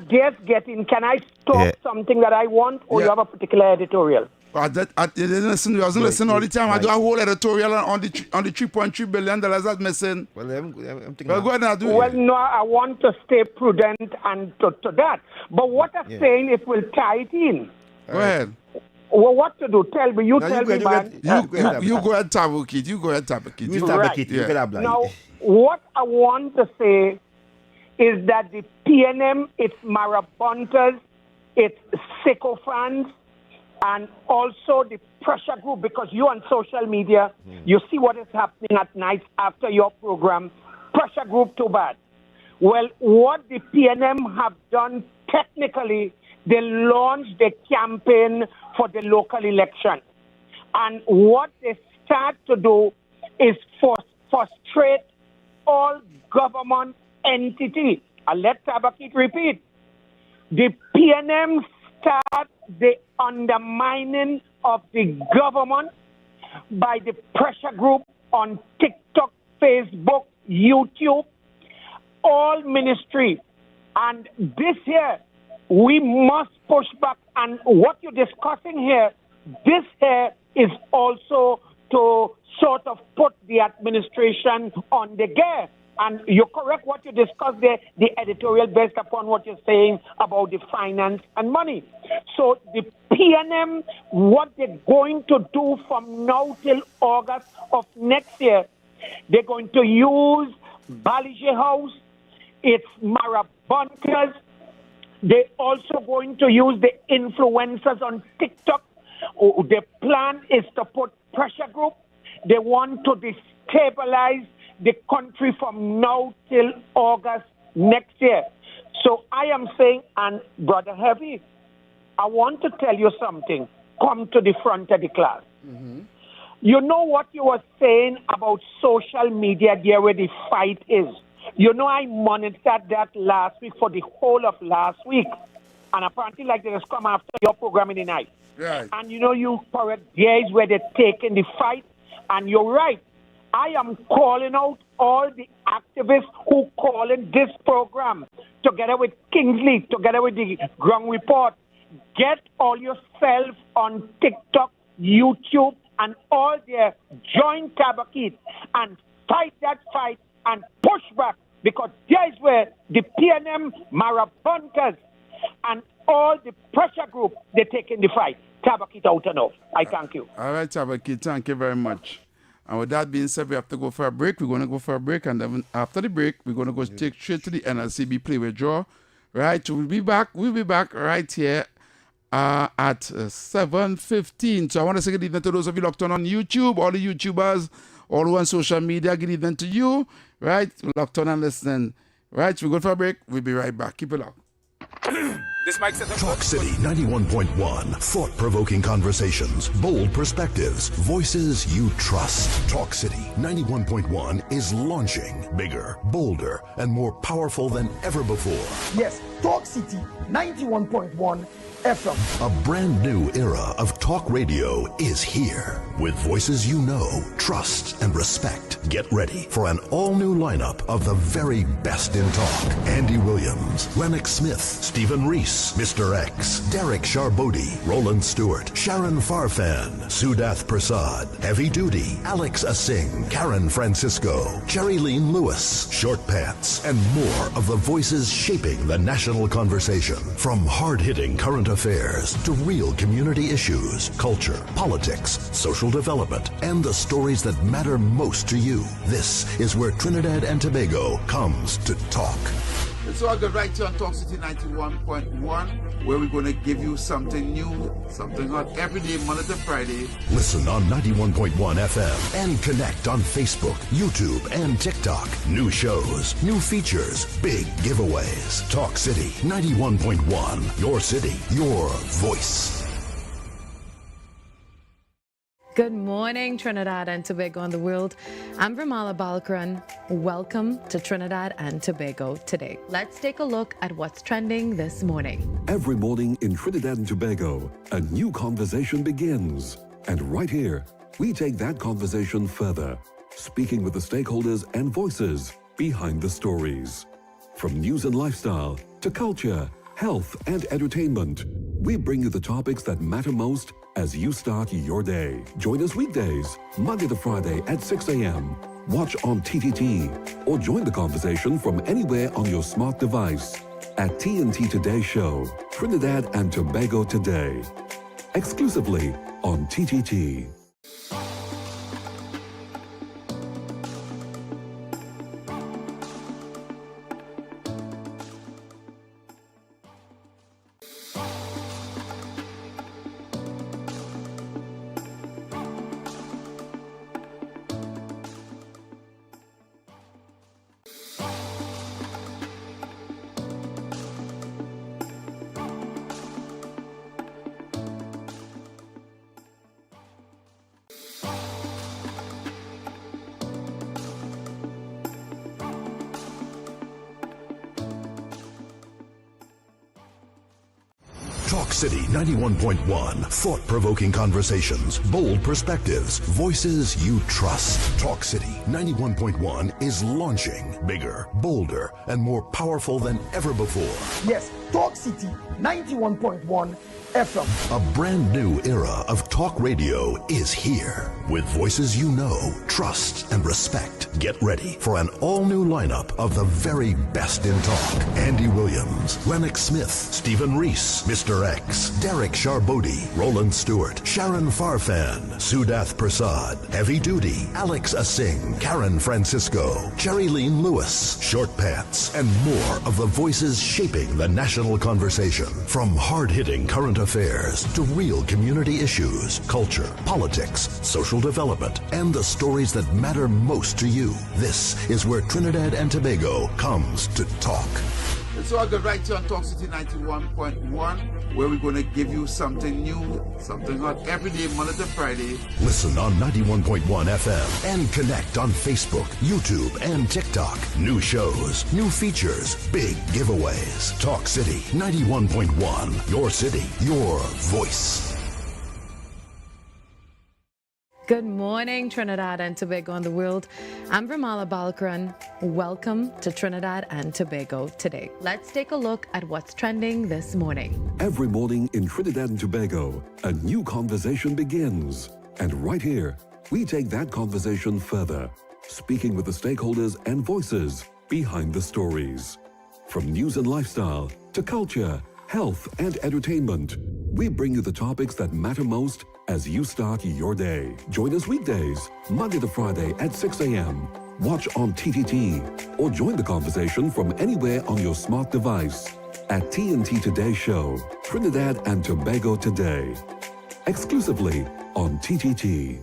Just getting. Can I stop something that I want, or you have a particular editorial? I didn't listen. I wasn't listening all the time. I do a whole editorial on the $3.3 billion that's missing. Well, I'm thinking. Well, go ahead and do it. Well, no, I want to stay prudent and to that. But what I'm saying, it will tie it in. Go ahead. Well, what to do? Tell me. You tell me, man. You go ahead, Tabukit. You go ahead, Tabukit. You Tabukit. You can have that. Now, what I want to say is that the PNM, its marabuntas, it's sycophants, and also the pressure group, because you on social media, you see what is happening at night after your program. Pressure group, too bad. Well, what the PNM have done technically, they launched the campaign for the local election. And what they start to do is frustrate all government entities. And let Tabakit repeat. The PNM start the undermining of the government by the pressure group on TikTok, Facebook, YouTube, all ministry. And this year, we must push back. And what you're discussing here, this here is also to sort of put the administration on the gear. And you're correct what you discussed there, the editorial based upon what you're saying about the finance and money. So the PNM, what they're going to do from now till August of next year, they're going to use Balije House, it's Marabunkers. They're also going to use the influencers on TikTok. The plan is to put pressure group. They want to destabilize the country from now till August next year. So I am saying, and Brother Heavy, I want to tell you something. Come to the front of the class. You know what you were saying about social media there where the fight is. You know I monitored that last week for the whole of last week. And apparently like they just come after your program in the night. Right. And you know you correct, there is where they're taking the fight. And you're right. I am calling out all the activists who call in this program, together with Kingsley, together with the Ground Report. Get all yourself on TikTok, YouTube, and all their joint Tabakit and fight that fight and push back, because there is where the PNM, Marabunkers, and all the pressure group, they're taking the fight. Tabakit out and off. I thank you. All right, Tabakit, thank you very much. And with that being said, we have to go for a break. We're going to go for a break, and then after the break, we're going to go straight to the NLCB play with draw. Right, we'll be back right here at 7:15. So I want to say good evening to those of you locked on YouTube, all the YouTubers, all who on social media. Good evening to you, right? Locked on and listening. Right, we're going for a break. We'll be right back. Keep it locked. Talk City 91.1. Thought-provoking conversations, bold perspectives, voices you trust. Talk City 91.1 is launching bigger, bolder, and more powerful than ever before. Yes, Talk City 91.1 FM. A brand new era of talk radio is here. With voices you know, trust, and respect. Get ready for an all-new lineup of the very best in talk. Andy Williams, Lennox Smith, Stephen Reese, Mr. X, Derek Charbodi, Roland Stewart, Sharon Farfan, Sudath Prasad, Heavy Duty, Alex Asing, Karen Francisco, Jerry Lean Lewis, Short Pants, and more of the voices shaping the national conversation. From hard-hitting current affairs to real community issues, culture, politics, social development, and the stories that matter most to you. This is where Trinidad and Tobago comes to talk. It's all good right here on Talk City 91.1, where we're going to give you something new, something hot every day, Monday to Friday. Listen on 91.1 FM and connect on Facebook, YouTube, and TikTok. New shows, new features, big giveaways. Talk City 91.1. Your city, your voice. Good morning, Trinidad and Tobago and the world. I'm Vermala Balkaran. Welcome to Trinidad and Tobago today. Let's take a look at what's trending this morning. Every morning in Trinidad and Tobago, a new conversation begins. And right here, we take that conversation further, speaking with the stakeholders and voices behind the stories. From news and lifestyle to culture, health, and entertainment, we bring you the topics that matter most as you start your day. Join us weekdays, Monday to Friday at 6 a.m. Watch on TTT or join the conversation from anywhere on your smart device at TNT Today Show, Trinidad and Tobago Today, exclusively on TTT. Talk City 91.1. Thought-provoking conversations, bold perspectives, voices you trust. Talk City 91.1 is launching bigger, bolder, and more powerful than ever before. Yes, Talk City 91.1 FM. A brand new era of talk radio is here. With voices you know, trust, and respect. Get ready for an all-new lineup of the very best in talk. Andy Williams, Lennox Smith, Stephen Reese, Mr. X, Derek Charbodi, Roland Stewart, Sharon Farfan, Sudath Prasad, Heavy Duty, Alex Asing, Karen Francisco, Cherry Lean Lewis, Short Pants, and more of the voices shaping the national conversation. From hard-hitting current affairs to real community issues, culture, politics, social development, and the stories that matter most to you. This is where Trinidad and Tobago comes to talk. It's all good right here on Talk City 91.1, where we're going to give you something new, something hot every day, Monday to Friday. Listen on 91.1 FM and connect on Facebook, YouTube, and TikTok. New shows, new features, big giveaways. Talk City 91.1. Your city, your voice. Good morning, Trinidad and Tobago and the world. I'm Vermala Balkaran. Welcome to Trinidad and Tobago today. Let's take a look at what's trending this morning. Every morning in Trinidad and Tobago, a new conversation begins. And right here, we take that conversation further, speaking with the stakeholders and voices behind the stories. From news and lifestyle to culture, health, and entertainment, we bring you the topics that matter most as you start your day. Join us weekdays, Monday to Friday at 6 a.m. Watch on TTT or join the conversation from anywhere on your smart device at TNT Today Show, Trinidad and Tobago Today, exclusively on TTT.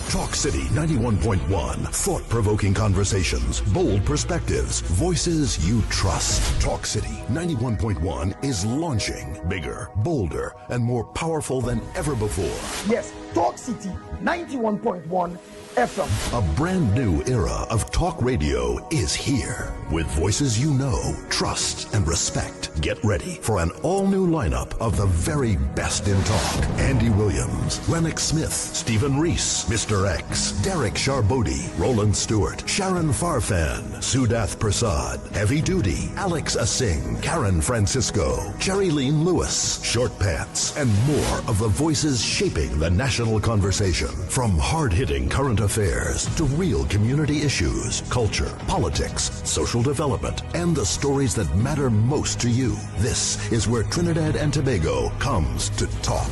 Talk City 91.1. Thought-provoking conversations, bold perspectives, voices you trust. Talk City 91.1 is launching bigger, bolder, and more powerful than ever before. Yes, Talk City 91.1 FM. A brand new era of talk radio is here. With voices you know, trust, and respect. Get ready for an all-new lineup of the very best in talk. Andy Williams, Lennox Smith, Stephen Reese, Mr. X, Derek Charbodi, Roland Stewart, Sharon Farfan, Sudath Prasad, Heavy Duty, Alex Asing, Karen Francisco, Cherry Lean Lewis, Short Pants, and more of the voices shaping the national conversation. From hard-hitting current affairs to real community issues, culture, politics, social development, and the stories that matter most to you. This is where Trinidad and Tobago comes to talk.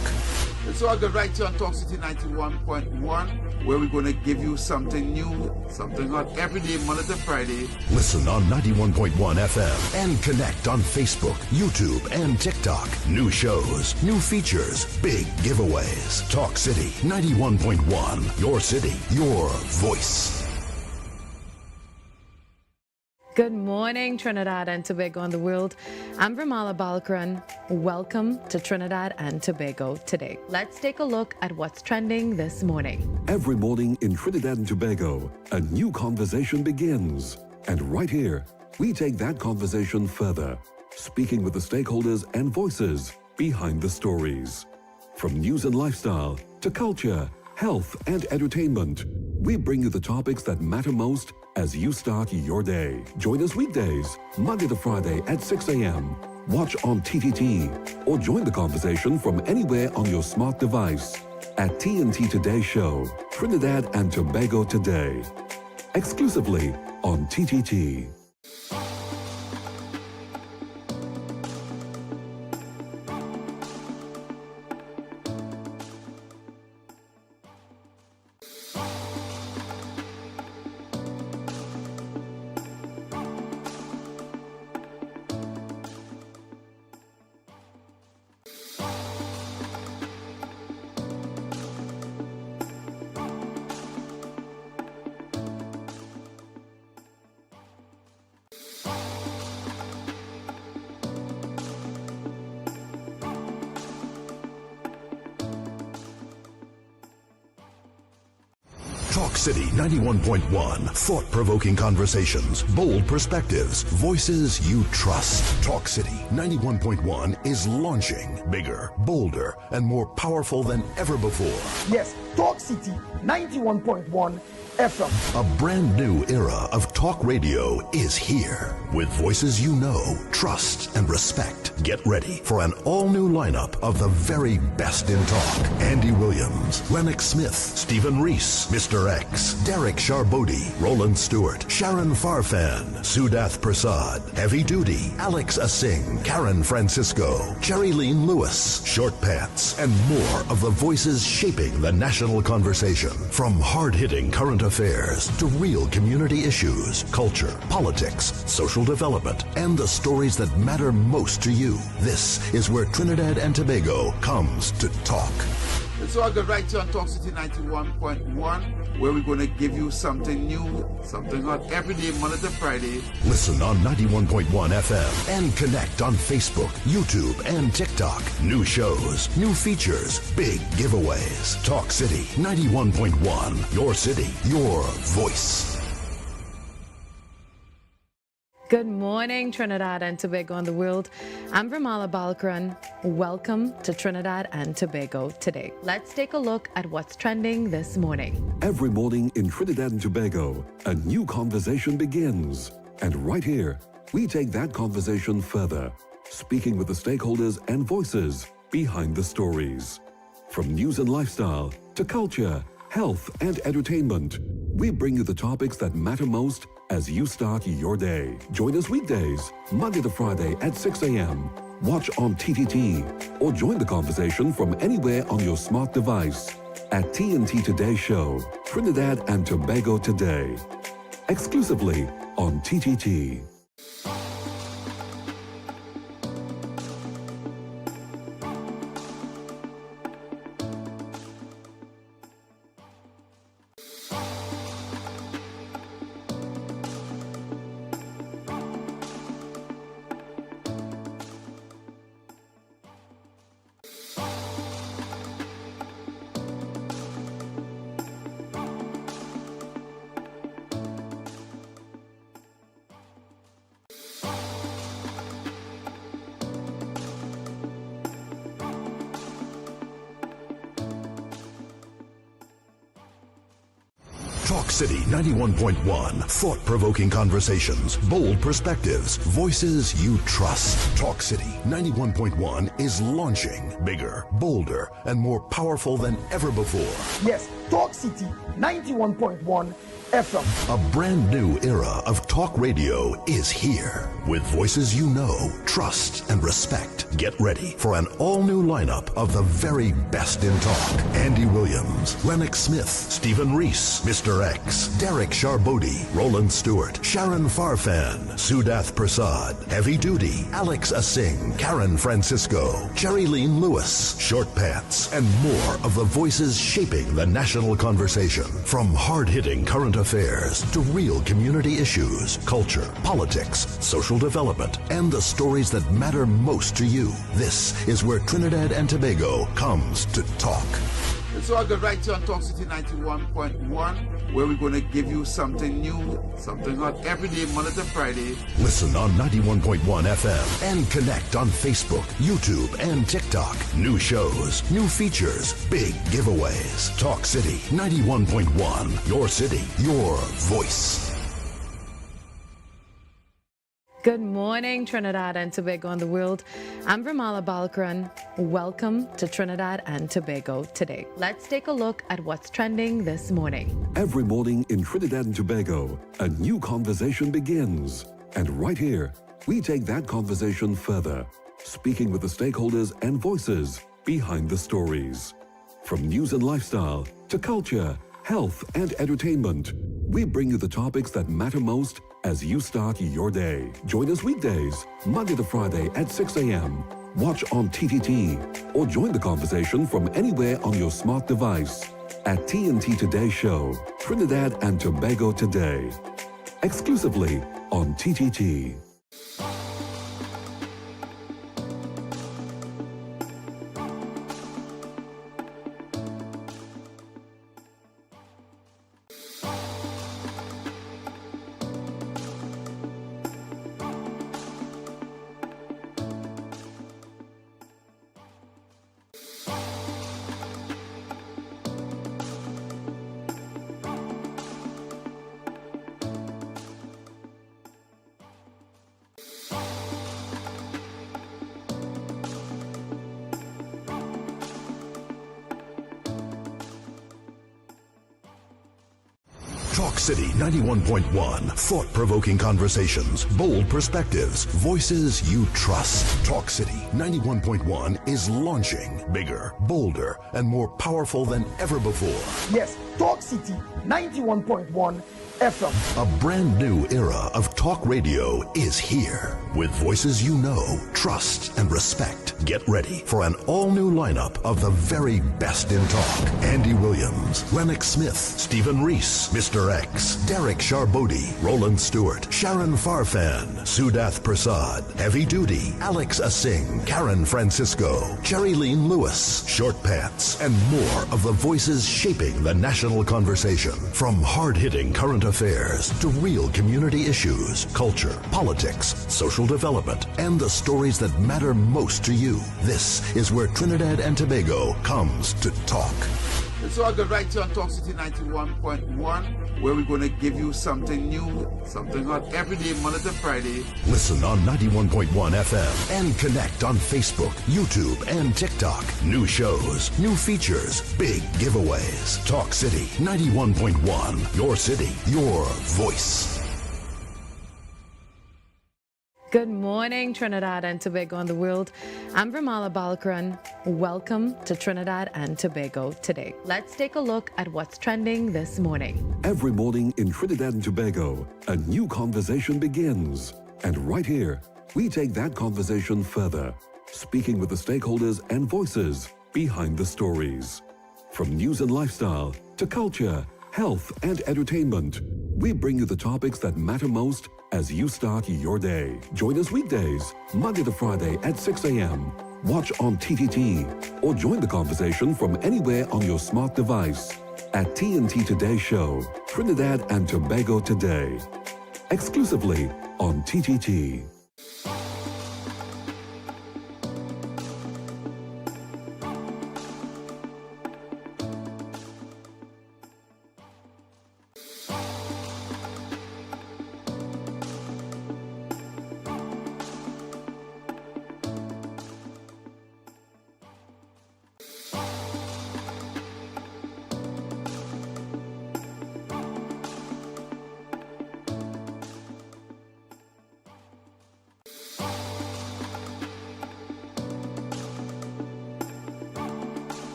It's all good right here on Talk City 91.1, where we're going to give you something new, something hot every day, Monday to Friday. Listen on 91.1 FM and connect on Facebook, YouTube, and TikTok. New shows, new features, big giveaways. Talk City 91.1. Your city, your voice. Good morning, Trinidad and Tobago and the world. I'm Vermala Balkaran. Welcome to Trinidad and Tobago today. Let's take a look at what's trending this morning. Every morning in Trinidad and Tobago, a new conversation begins. And right here, we take that conversation further, speaking with the stakeholders and voices behind the stories. From news and lifestyle to culture, health, and entertainment, we bring you the topics that matter most as you start your day. Join us weekdays, Monday to Friday at 6 a.m. Watch on TTT or join the conversation from anywhere on your smart device at TNT Today Show, Trinidad and Tobago Today, exclusively on TTT. Talk City 91.1. Thought-provoking conversations, bold perspectives, voices you trust. Talk City 91.1 is launching bigger, bolder, and more powerful than ever before. Yes, Talk City 91.1 FM. A brand new era of talk radio is here. With voices you know, trust, and respect. Get ready for an all-new lineup of the very best in talk. Andy Williams, Lennox Smith, Stephen Reese, Mr. X, Derek Charbodi, Roland Stewart, Sharon Farfan, Sudath Prasad, Heavy Duty, Alex Asing, Karen Francisco, Jerry Lean Lewis, Short Pants, and more of the voices shaping the national conversation. From hard-hitting current affairs to real community issues, culture, politics, social development, and the stories that matter most to you. This is where Trinidad and Tobago comes to talk. It's all good right here on Talk City 91.1, where we're going to give you something new, something hot every day, Monday to Friday. Listen on 91.1 FM and connect on Facebook, YouTube, and TikTok. New shows, new features, big giveaways. Talk City 91.1. Your city, your voice. Good morning, Trinidad and Tobago and the world. I'm Vermala Balkaran. Welcome to Trinidad and Tobago today. Let's take a look at what's trending this morning. Every morning in Trinidad and Tobago, a new conversation begins. And right here, we take that conversation further, speaking with the stakeholders and voices behind the stories. From news and lifestyle to culture, health, and entertainment, we bring you the topics that matter most as you start your day. Join us weekdays, Monday to Friday at 6 a.m. Watch on TTT or join the conversation from anywhere on your smart device at TNT Today Show, Trinidad and Tobago Today. Exclusively on TTT. Talk City 91.1. Thought-provoking conversations, bold perspectives, voices you trust. Talk City 91.1 is launching bigger, bolder, and more powerful than ever before. Yes, Talk City 91.1 FM. A brand new era of talk radio is here. With voices you know, trust, and respect. Get ready for an all-new lineup of the very best in talk. Andy Williams, Lennox Smith, Stephen Reese, Mr. X, Derek Charbodi, Roland Stewart, Sharon Farfan, Sudath Prasad, Heavy Duty, Alex Asing, Karen Francisco, Jerry Lean Lewis, Short Pants, and more of the voices shaping the national conversation. From hard-hitting current affairs to real community issues, culture, politics, social development, and the stories that matter most to you. This is where Trinidad and Tobago comes to talk. It's all good right here on Talk City 91.1, where we're going to give you something new, something hot every day, Monday to Friday. Listen on 91.1 FM and connect on Facebook, YouTube, and TikTok. New shows, new features, big giveaways. Talk City 91.1. Your city, your voice. Good morning, Trinidad and Tobago and the world. I'm Vermala Balkaran. Welcome to Trinidad and Tobago today. Let's take a look at what's trending this morning. Every morning in Trinidad and Tobago, a new conversation begins. And right here, we take that conversation further, speaking with the stakeholders and voices behind the stories. From news and lifestyle to culture, health, and entertainment, we bring you the topics that matter most as you start your day. Join us weekdays, Monday to Friday at 6 a.m. Watch on TTT or join the conversation from anywhere on your smart device at TNT Today Show, Trinidad and Tobago Today. Exclusively on TTT. Talk City 91.1. Thought-provoking conversations, bold perspectives, voices you trust. Talk City 91.1 is launching bigger, bolder, and more powerful than ever before. Yes, Talk City 91.1 FM. A brand new era of talk radio is here. With voices you know, trust, and respect. Get ready for an all-new lineup of the very best in talk. Andy Williams, Lennox Smith, Stephen Reese, Mr. X, Derek Charbodi, Roland Stewart, Sharon Farfan, Sudath Prasad, Heavy Duty, Alex Asing, Karen Francisco, Cherry Lean Lewis, Short Pants, and more of the voices shaping the national conversation. From hard-hitting current affairs to real community issues, culture, politics, social development, and the stories that matter most to you. This is where Trinidad and Tobago comes to talk. It's all good right here on Talk City 91.1, where we're going to give you something new, something hot every day, Monday to Friday. Listen on 91.1 FM and connect on Facebook, YouTube, and TikTok. New shows, new features, big giveaways. Talk City 91.1. Your city, your voice. Good morning, Trinidad and Tobago and the world. I'm Vermala Balkaran. Welcome to Trinidad and Tobago today. Let's take a look at what's trending this morning. Every morning in Trinidad and Tobago, a new conversation begins. And right here, we take that conversation further, speaking with the stakeholders and voices behind the stories. From news and lifestyle to culture, health, and entertainment, we bring you the topics that matter most as you start your day. Join us weekdays, Monday to Friday at 6 a.m. Watch on TTT or join the conversation from anywhere on your smart device at TNT Today Show, Trinidad and Tobago Today. Exclusively on TTT.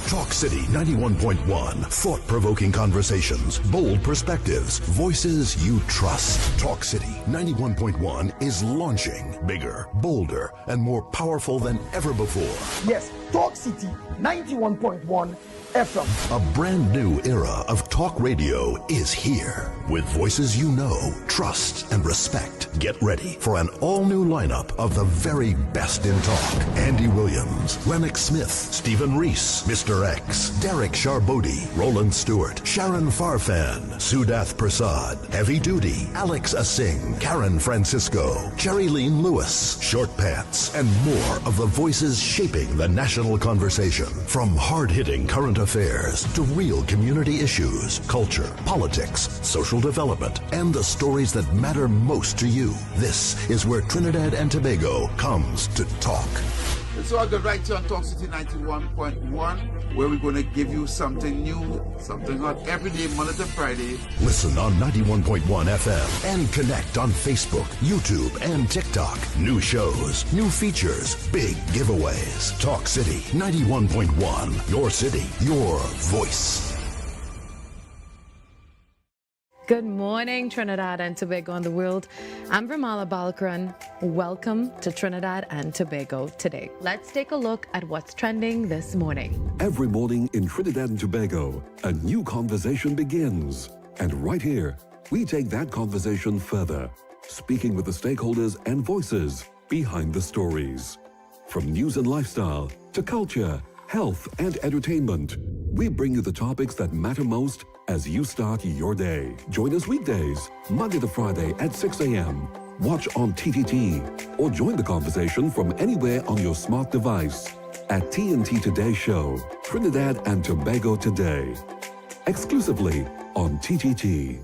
Talk City 91.1. Thought-provoking conversations, bold perspectives, voices you trust. Talk City 91.1 is launching bigger, bolder, and more powerful than ever before. Yes, Talk City 91.1 FM. A brand new era of talk radio is here. With voices you know, trust, and respect. Get ready for an all-new lineup of the very best in talk. Andy Williams, Lennox Smith, Stephen Reese, Mr. X, Derek Charbodi, Roland Stewart, Sharon Farfan, Sudath Prasad, Heavy Duty, Alex Asing, Karen Francisco, Cherry Lean Lewis, Short Pants, and more of the voices shaping the national conversation. From hard-hitting current affairs to real community issues, culture, politics, social development, and the stories that matter most to you. This is where Trinidad and Tobago comes to talk. It's all good right here on Talk City 91.1, where we're going to give you something new, something hot every day, Monday to Friday. Listen on 91.1 FM and connect on Facebook, YouTube, and TikTok. New shows, new features, big giveaways. Talk City 91.1. Your city, your voice. Good morning, Trinidad and Tobago and the world. I'm Vermala Balkaran. Welcome to Trinidad and Tobago today. Let's take a look at what's trending this morning. Every morning in Trinidad and Tobago, a new conversation begins. And right here, we take that conversation further, speaking with the stakeholders and voices behind the stories. From news and lifestyle to culture, health, and entertainment, we bring you the topics that matter most as you start your day. Join us weekdays, Monday to Friday at 6 a.m. Watch on TTT or join the conversation from anywhere on your smart device at TNT Today Show, Trinidad and Tobago Today. Exclusively on TTT.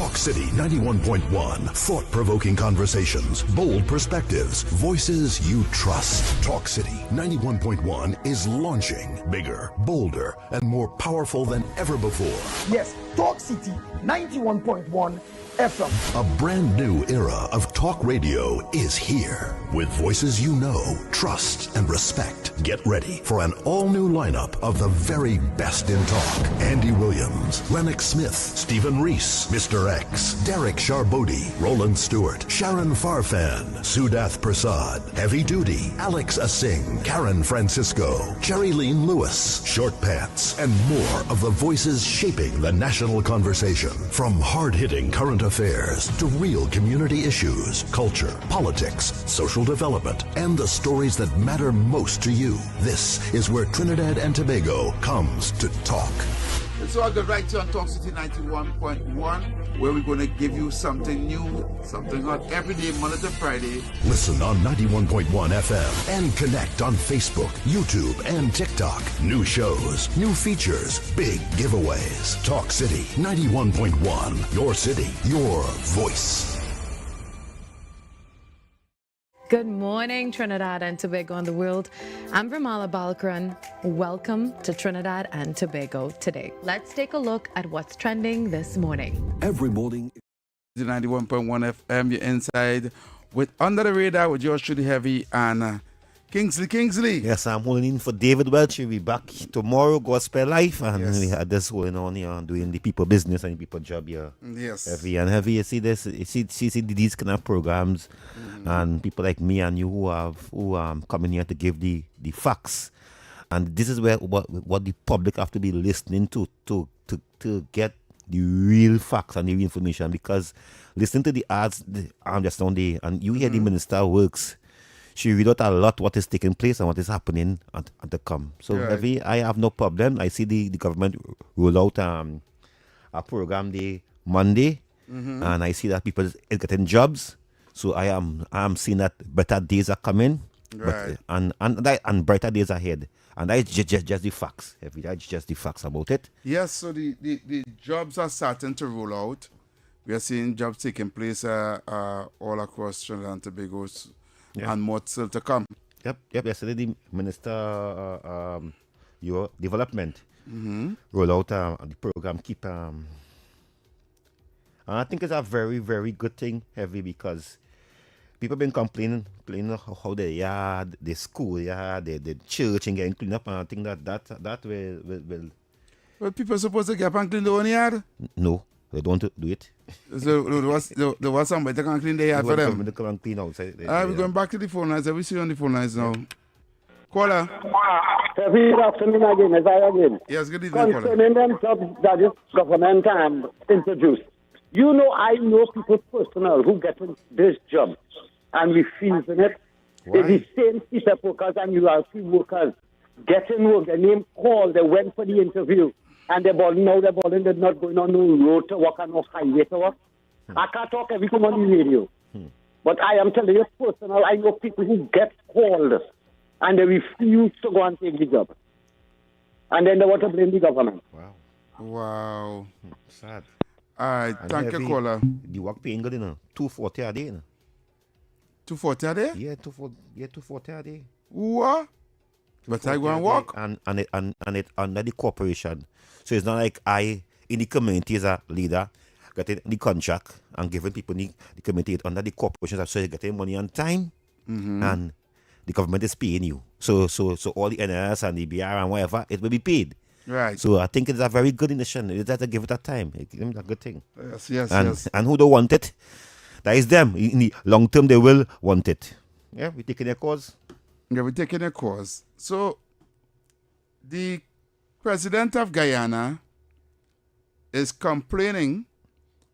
Talk City 91.1. Thought-provoking conversations, bold perspectives, voices you trust. Talk City 91.1 is launching bigger, bolder, and more powerful than ever before. Yes, Talk City 91.1 FM. A brand new era of talk radio is here. With voices you know, trust, and respect. Get ready for an all-new lineup of the very best in talk. Andy Williams, Lennox Smith, Stephen Reese, Mr. X, Derek Charbodi, Roland Stewart, Sharon Farfan, Sudath Prasad, Heavy Duty, Alex Asing, Karen Francisco, Cherry Lean Lewis, Short Pants, and more of the voices shaping the national conversation. From hard-hitting current affairs to real community issues, culture, politics, social development, and the stories that matter most to you. This is where Trinidad and Tobago comes to talk. So I'll go right here on Talk City 91.1, where we're going to give you something new, something hot every day, Monday to Friday. Listen on 91.1 FM and connect on Facebook, YouTube, and TikTok. New shows, new features, big giveaways. Talk City 91.1. Your city, your voice. Good morning, Trinidad and Tobago and the world. I'm Vermala Balkaran. Welcome to Trinidad and Tobago today. Let's take a look at what's trending this morning. Every morning. The 91.1 FM, you're inside with Under the Radar with yours truly Heavy and Kingsley. Yes, I'm holding in for David Welch. We'll be back tomorrow, Gospel Life. And we had this going on here, doing the people business and the people job here. Yes. Heavy. You see this, you see these kind of programs and people like me and you who coming here to give the facts. And this is where what the public have to be listening to get the real facts and the real information. Because listening to the ads, just on the, and you hear the minister works. She read out a lot what is taking place and what is happening at the come. So Heavy, I have no problem. I see the government roll out a program the Monday, and I see that people is getting jobs. So I am seeing that better days are coming, right? And brighter days ahead. And that's just the facts. Heavy, that's just the facts about it. Yes. So the jobs are starting to roll out. We are seeing jobs taking place all across Trinidad and Tobago. And more still to come. Yep. Yesterday, the Minister your development roll out the program. And I think it's a very, very good thing, Heavy, because people been complaining how the yard, the school yard, the church and getting cleaned up. And I think that will. Well, people supposed to get up and clean their own yard? No. They don't do it. So there was somebody that can clean the yard for them. They come and clean outside. We're going back to the phone lines. We see you on the phone lines now. Caller. Good afternoon again. Is I again? Yes, good evening, caller. Concerning them jobs that this government introduced. You know, I know people personal who get this job and refusing it. It's the same piece of workers and you are few workers getting work. Their name called. They went for the interview. And they're balling, they're not going on no road to work and no highway to work. I can't talk everything on the radio. But I am telling you personal, I know people who get called and they refuse to go and take the job. And then they want to blame the government. Wow. Sad. All right, thank you, caller. The work paying good, $240 a day. $240 a day? Yeah, $240 a day. What? But I go and work? And it under the corporation. So it's not like I, in the community as a leader, getting the contract and giving people the community under the corporation. So you're getting money on time and the government is paying you. So all the NS and the BR and whatever, it will be paid. Right. So I think it's a very good initiative. You have to give it that time. It's a good thing. Yes. And who don't want it, that is them. In the long term, they will want it. Yeah, we're taking their cause. Yeah, we're taking a course. So, the president of Guyana is complaining,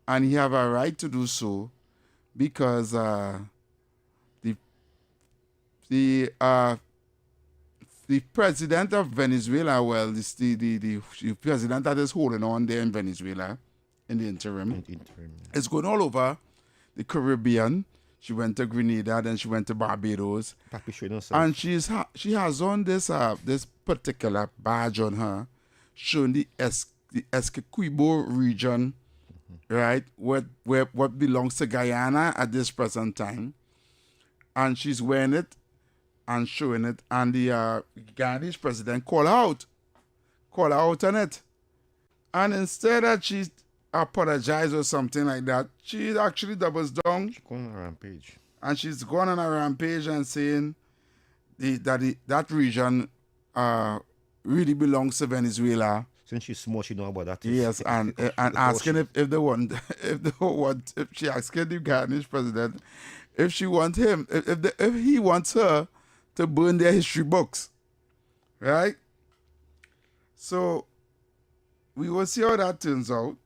and he have a right to do so, because the president of Venezuela, the president that is holding on there in Venezuela, in the interim, is going all over the Caribbean. She went to Grenada, then she went to Barbados, and she has on this particular badge on her, showing the Essequibo region right? What belongs to Guyana at this present time, and she's wearing it and showing it, and the Guyanese president call her out on it, and instead that she apologize or something like that, she actually doubles down. She's going on a rampage. And she's going on a rampage and saying that region really belongs to Venezuela. Since she's small, she know about that. Yes, and asking if she asking the Guyanese president if she want him, if he wants her to burn their history books, right? So we will see how that turns out.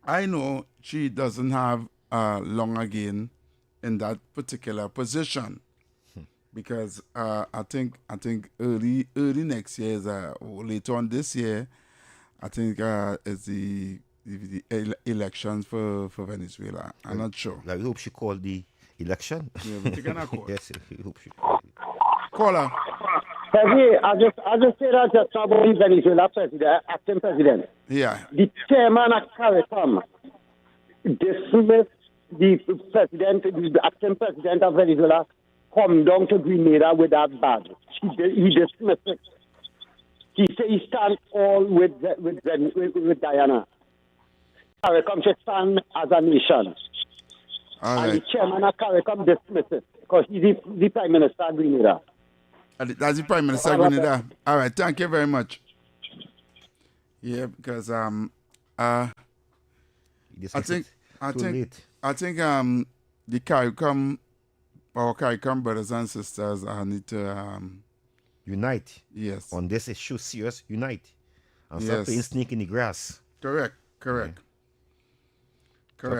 I know she doesn't have long again in that particular position, because I think early next year is later on this year, I think is the elections for Venezuela. I'm not sure. I hope she called the election. Yeah, but you cannot call. Yes, I hope she call her. Heavy, I just say that just about the Venezuela president, acting president. Yeah. The chairman at CARICOM dismissed the president, the acting president of Venezuela, come down to Grenada with that badge. He dismissed it. He said he stands all with Guyana. CARICOM should stand as a nation. All and right. the chairman of CARICOM dismissed it because he's the prime minister of Grenada. That's the prime minister of Grenada. All right, thank you very much. Yeah, because I think the CARICOM, our CARICOM brothers and sisters, need to unite. Yes. On this issue, serious, unite. And Yes. stop playing snake in the grass. Correct. Stop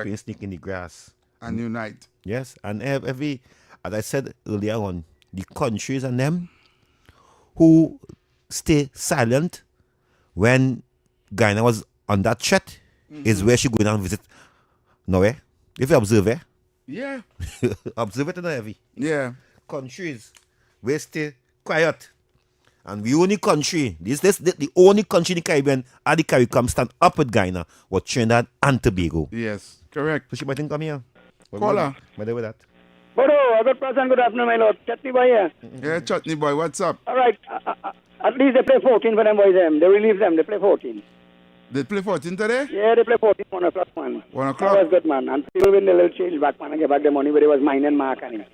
playing snake in the grass. And unite. Yes, and every, as I said earlier on, the countries and them who stay silent when Guyana was on that threat is where she go down and visit. No way. If you observe it. Yeah. Observe it in heavy. Yeah. Countries where stay quiet. And the only country, the only country in the Caribbean at the CARICOM stand up with Guyana was Trinidad and Tobago. Yes, correct. So she might think come here. Call her. By the way, that. Hello, good person, good afternoon, my lord. Chutney boy here. Yeah, Chutney boy, what's up? All right, at least they play 14 for them boys. They relieve them, they play 14. They play 14 today? Yeah, they play 14, 1 o'clock, man. 1 o'clock? That was good, man. And people win the little change back, man, and get back the money where it was mine and Mark and him.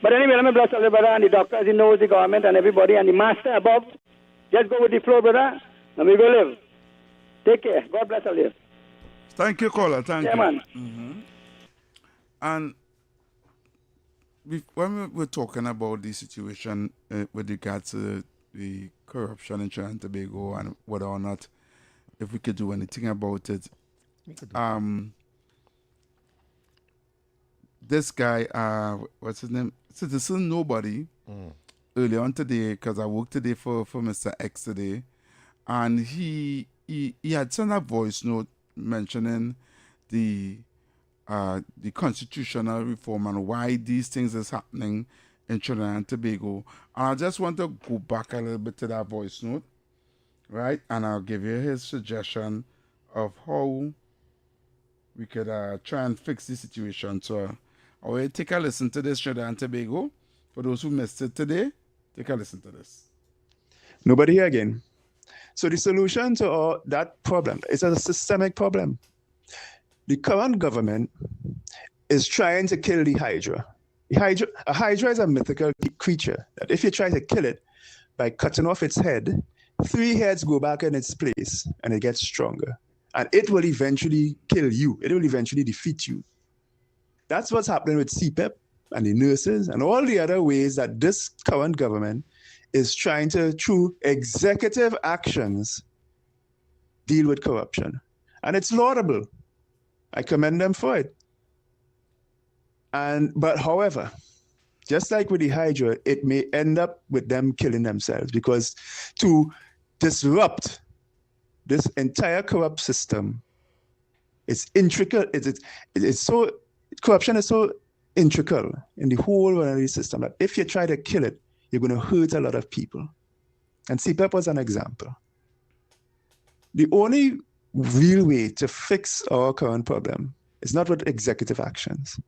But anyway, let me bless all the brother and the doctors, he knows the government and everybody, and the master above. Just go with the flow, brother, and we go live. Take care. God bless all you. Thank you, caller. Thank you. Yeah, man. And when we were talking about the situation with regards to the corruption in Trinidad and Tobago and whether or not if we could do anything about it, this guy, what's his name? Citizen Nobody, earlier on today, because I worked today for Mr. X today, and he had sent a voice note mentioning the constitutional reform and why these things is happening in Trinidad and Tobago. And I just want to go back a little bit to that voice note, right? And I'll give you his suggestion of how we could try and fix the situation. So I will take a listen to this, Trinidad and Tobago. For those who missed it today, take a listen to this. Nobody here again. So the solution to that problem is a systemic problem. The current government is trying to kill the Hydra. A Hydra is a mythical creature that if you try to kill it by cutting off its head, 3 heads go back in its place and it gets stronger. And it will eventually kill you. It will eventually defeat you. That's what's happening with CPEP and the nurses and all the other ways that this current government is trying to, through executive actions, deal with corruption. And it's laudable. I commend them for it. But however, just like with the Hydra, it may end up with them killing themselves, because to disrupt this entire corrupt system, it's intricate. It's so, corruption is so integral in the whole monetary system that if you try to kill it, you're going to hurt a lot of people. And CPEP was an example. The only real way to fix our current problem is not with executive actions,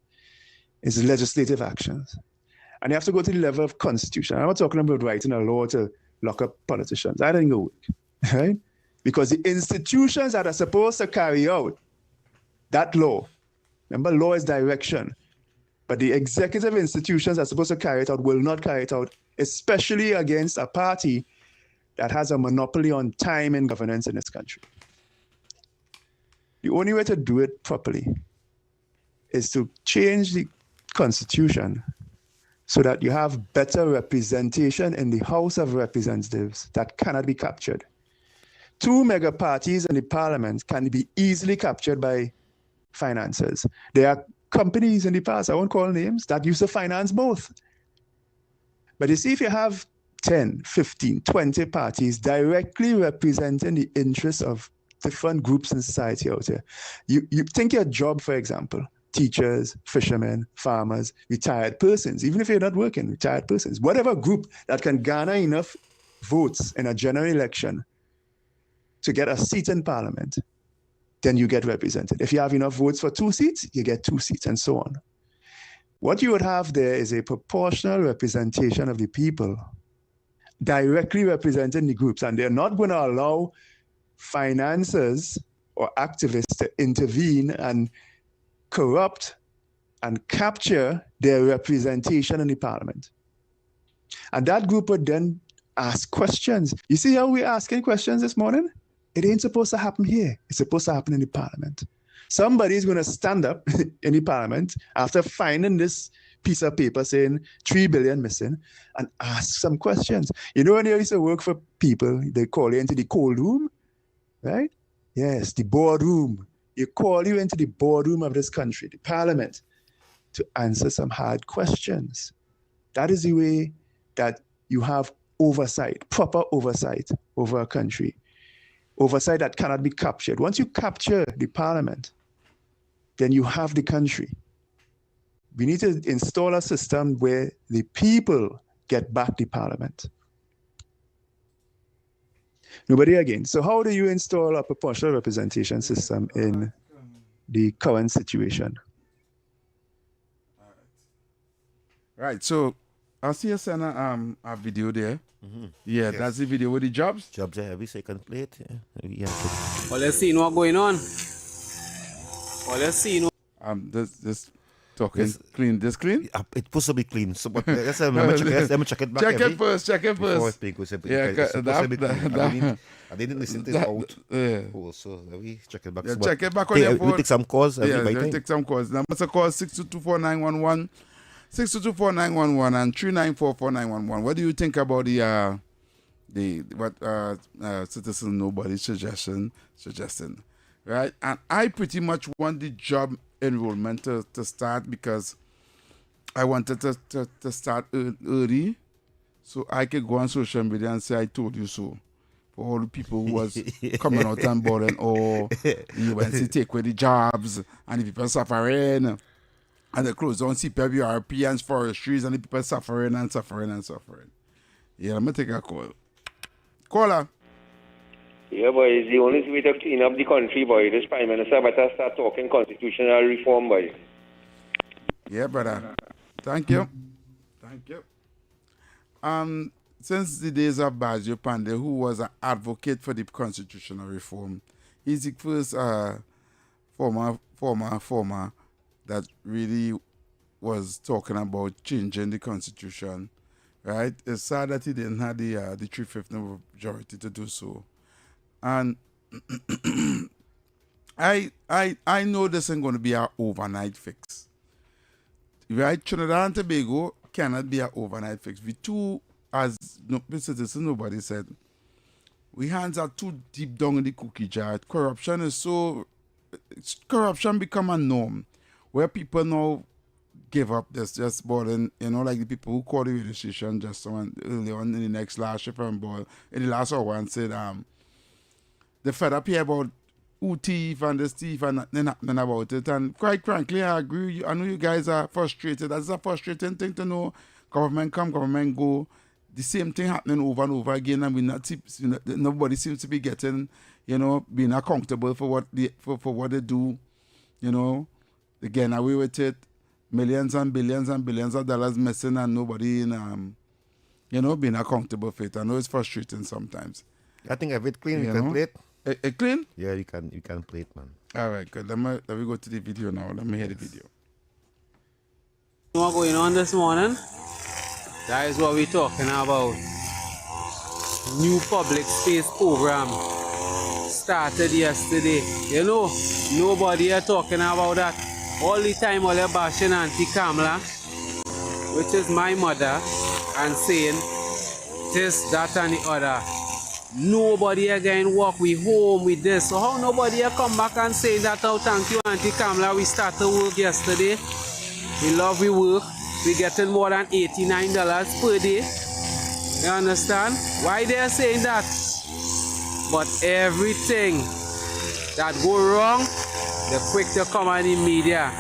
it's legislative actions. And you have to go to the level of constitution. I'm not talking about writing a law to lock up politicians. That ain't gonna work, right? Because the institutions that are supposed to carry out that law, remember, law is direction, but the executive institutions that are supposed to carry it out will not carry it out, especially against a party that has a monopoly on time and governance in this country. The only way to do it properly is to change the constitution so that you have better representation in the House of Representatives that cannot be captured. Two mega parties in the parliament can be easily captured by financiers. There are companies in the past, I won't call names, that used to finance both. But you see, if you have 10, 15, 20 parties directly representing the interests of different groups in society out there, you think your job, for example, teachers, fishermen, farmers, retired persons, even if you're not working, retired persons, whatever group that can garner enough votes in a general election to get a seat in parliament, then you get represented. If you have enough votes for 2 seats, you get 2 seats, and so on. What you would have there is a proportional representation of the people directly representing the groups, and they're not going to allow financiers or activists to intervene and corrupt and capture their representation in the parliament. And that group would then ask questions. You see how we're asking questions this morning? It ain't supposed to happen here. It's supposed to happen in the parliament. Somebody's going to stand up in the parliament after finding this piece of paper saying 3 billion missing and ask some questions. You know, when you used to work for people, they call you into the cold room, right? Yes, the boardroom. You call you into the boardroom of this country, the parliament, to answer some hard questions. That is the way that you have oversight, proper oversight over a country. Oversight that cannot be captured. Once you capture the parliament, then you have the country. We need to install a system where the people get back the parliament. Nobody again. So how do you install a proportional representation system in the current situation? Right. So I see you send a video there. Mm-hmm. Yeah, Yes. That's the video with the jobs. Jobs are every second plate. Yeah. Well, let's see what's going on. Well, let's see. This talking This- clean. This clean? It's supposed to be clean. So, but let me check it back. Check every- it first. Check it before I first. speak. It's Yeah, supposed to be clean. I didn't listen to it that- out. yeah. Also, let me check it back. Yeah, So, check it back on hey, your we phone. take some calls. Yeah, by we'll time. take some calls. Number to call 6224911, 6224911, and 3944911. What do you think about Citizen Nobody suggesting, right? And I pretty much want the job enrollment to start because I wanted to start early so I could go on social media and say I told you so. For all the people who was coming out and boarding or UNC take away the jobs and the people suffering and they close down CPWRP and forestries and the people suffering. Yeah, let me take a call. Caller. Yeah, boy, it's the only way to clean up the country, boy. This Prime Minister better start talking constitutional reform, boy. Yeah, brother. Thank you. Since the days of Bajo Pandey, who was an advocate for the constitutional reform, he's the first former that really was talking about changing the constitution. Right? It's sad that he didn't have the 3/5 majority to do so. And I know this ain't going to be an overnight fix. Right? Trinidad and Tobago cannot be an overnight fix. We too, as Citizen Nobody said, we hands are too deep down in the cookie jar. Corruption become a norm where people now give up this just boarding, like the people who called the radio station just early on in the next last shift and ball in the last hour and said they fed up here about who thief and this thief and nothing happening about it. And quite frankly, I agree. I know you guys are frustrated. That's a frustrating thing to know. Government come, government go. the same thing happening over and over again, and nobody seems to be getting, being accountable for what they do, they get away with it, millions and billions and billions of dollars missing, and nobody being accountable for it. I know it's frustrating sometimes. I think if it's clean, you can play it. It clean? Yeah, you can play it, man. All right, good. Let me go to the video now. Let me hear the video. What's going on this morning? That is what we're talking about. New public space program started yesterday. Nobody are talking about that. All the time, all they're bashing Auntie Kamala, which is my mother, and saying this, that, and the other. Nobody again walk we home with this. So how nobody come back and say that, oh, thank you, Auntie Kamala, we started work yesterday. We love we work. We getting more than $89 per day. You understand? Why they are saying that? But everything that go wrong, they're quick to come on the media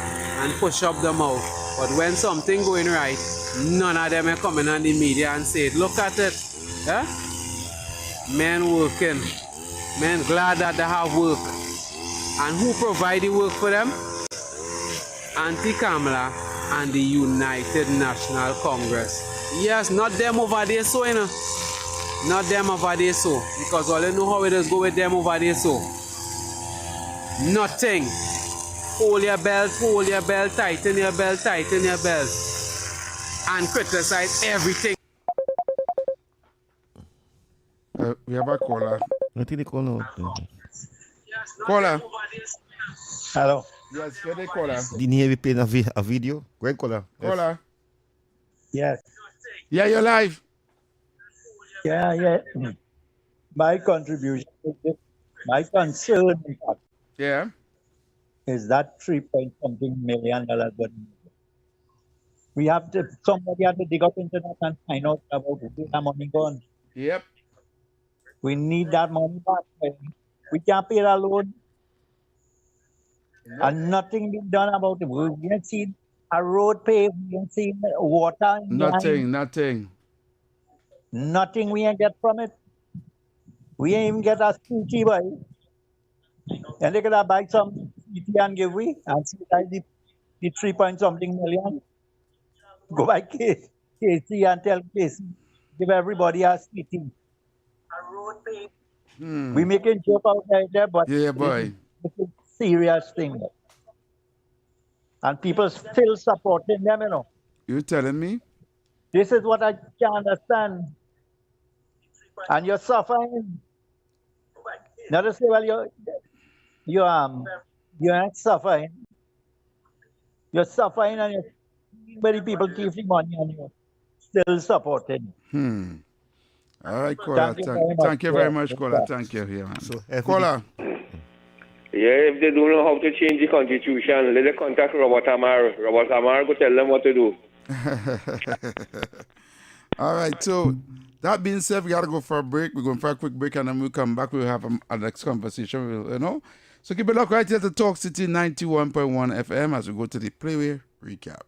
and push up the mouth. But when something going right, none of them are coming on the media and say, look at it. Eh? Men working. Men glad that they have work. And who provide the work for them? Auntie Kamala and the United National Congress. Yes, not them over there so, Not them over there so. Because all they know how it is go with them over there so. Nothing. Hold your belt, tighten your belt. And criticize everything. We have a caller. I think they call now. Caller. Hello. Yes, where they caller? Didn't hear we playing a video? Go ahead, caller. Caller. Yes. Yeah, you're live. Yeah. My contribution, my concern, in fact, is that $3-point-something million. But we have to, somebody had to dig up into that and find out about where that money gone. Yep. We need that money back. We can't pay that loan. And nothing being done about it. We haven't seen a road paved. We haven't seen water. Nothing. Nothing we ain't get from it. We ain't even get a scooty by. And they could buy some scooty and give we and see like the $3-point-something million. Go by Casey and tell Casey, give everybody a scooty. We making joke out there, but yeah, boy. It's a serious thing. And people still supporting them, You telling me? This is what I can't understand. And you're suffering. Not to say, well, you're not suffering. You're suffering and many people give you money and you're still supporting. All right, caller. Thank you very much, caller. Thank you, yeah, man. So, caller. Yeah, if they don't know how to change the constitution, let them contact Robert Amar. Robert Amar go tell them what to do. All right, so that being said, we got to go for a break. We're going for a quick break, and then we'll come back. We'll have a next conversation, So keep it locked right here to Talk City 91.1 FM as we go to the Playway Recap.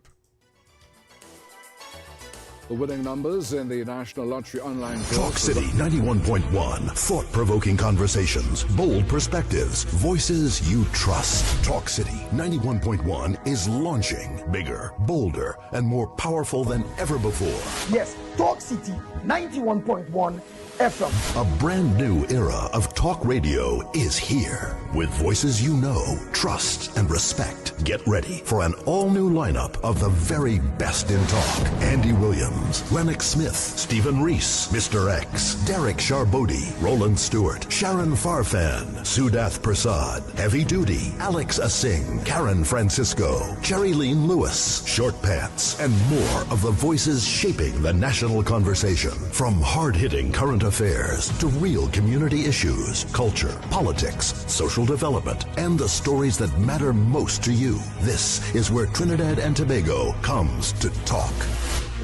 The winning numbers in the National Lottery Online Draw. Talk City 91.1. Thought-provoking conversations, bold perspectives, voices you trust. Talk City 91.1 is launching bigger, bolder, and more powerful than ever before. Yes, Talk City 91.1 FM. A brand new era of talk radio is here. With voices you know, trust, and respect. Get ready for an all-new lineup of the very best in talk. Andy Williams, Lennox Smith, Stephen Reese, Mr. X, Derek Charbodi, Roland Stewart, Sharon Farfan, Sudath Prasad, Heavy Duty, Alex Asing, Karen Francisco, Cherry Lean Lewis, Short Pants, and more of the voices shaping the national conversation. From hard-hitting current affairs to real community issues, culture, politics, social development, and the stories that matter most to you. This is where Trinidad and Tobago comes to talk.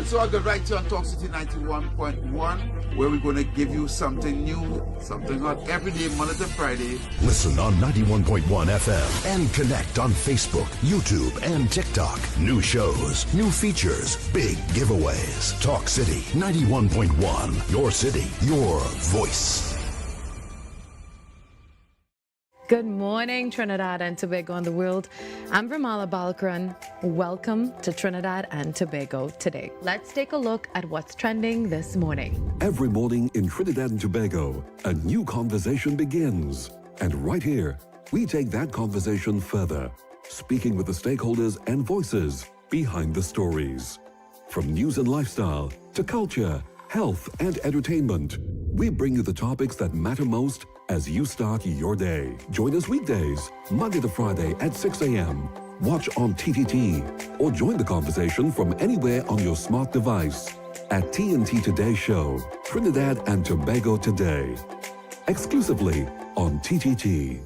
It's all good right here on Talk City 91.1, where we're going to give you something new, something hot every day, Monday to Friday. Listen on 91.1 FM and connect on Facebook, YouTube, and TikTok. New shows, new features, big giveaways. Talk City 91.1. Your city, your voice. Good morning, Trinidad and Tobago and the world. I'm Vermala Balkaran. Welcome to Trinidad and Tobago today. Let's take a look at what's trending this morning. Every morning in Trinidad and Tobago, a new conversation begins. And right here, we take that conversation further, speaking with the stakeholders and voices behind the stories. From news and lifestyle to culture, health, and entertainment, we bring you the topics that matter most as you start your day. Join us weekdays, Monday to Friday at 6 a.m. Watch on TTT or join the conversation from anywhere on your smart device at TNT Today Show, Trinidad and Tobago Today, exclusively on TTT.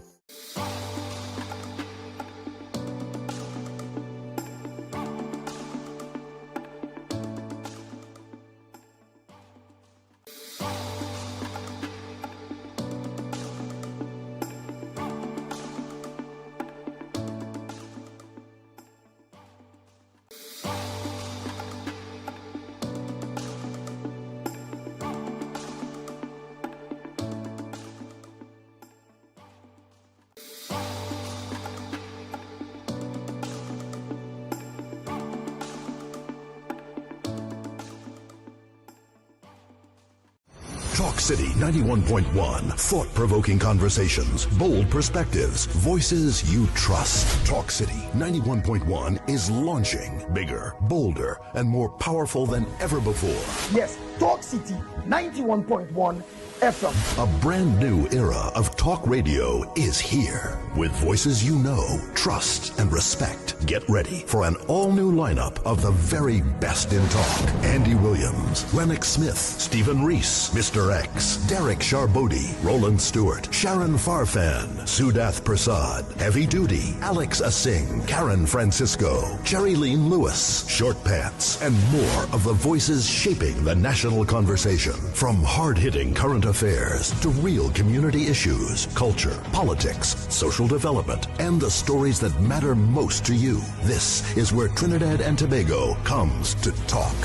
Talk City 91.1. Thought-provoking conversations, bold perspectives, voices you trust. Talk City 91.1 is launching bigger, bolder, and more powerful than ever before. Yes, Talk City 91.1 FM. A brand new era of talk radio is here. With voices you know, trust, and respect. Get ready for an all-new lineup of the very best in talk. Andy Williams, Lennox Smith, Stephen Reese, Mr. X, Derek Charbodi, Roland Stewart, Sharon Farfan, Sudath Prasad, Heavy Duty, Alex Asing, Karen Francisco, Cherry-Leen Lewis, Short Pants, and more of the voices shaping the national conversation. From hard-hitting current affairs to real community issues, culture, politics, social development, and the stories that matter most to you. This is where Trinidad and Tobago comes to talk.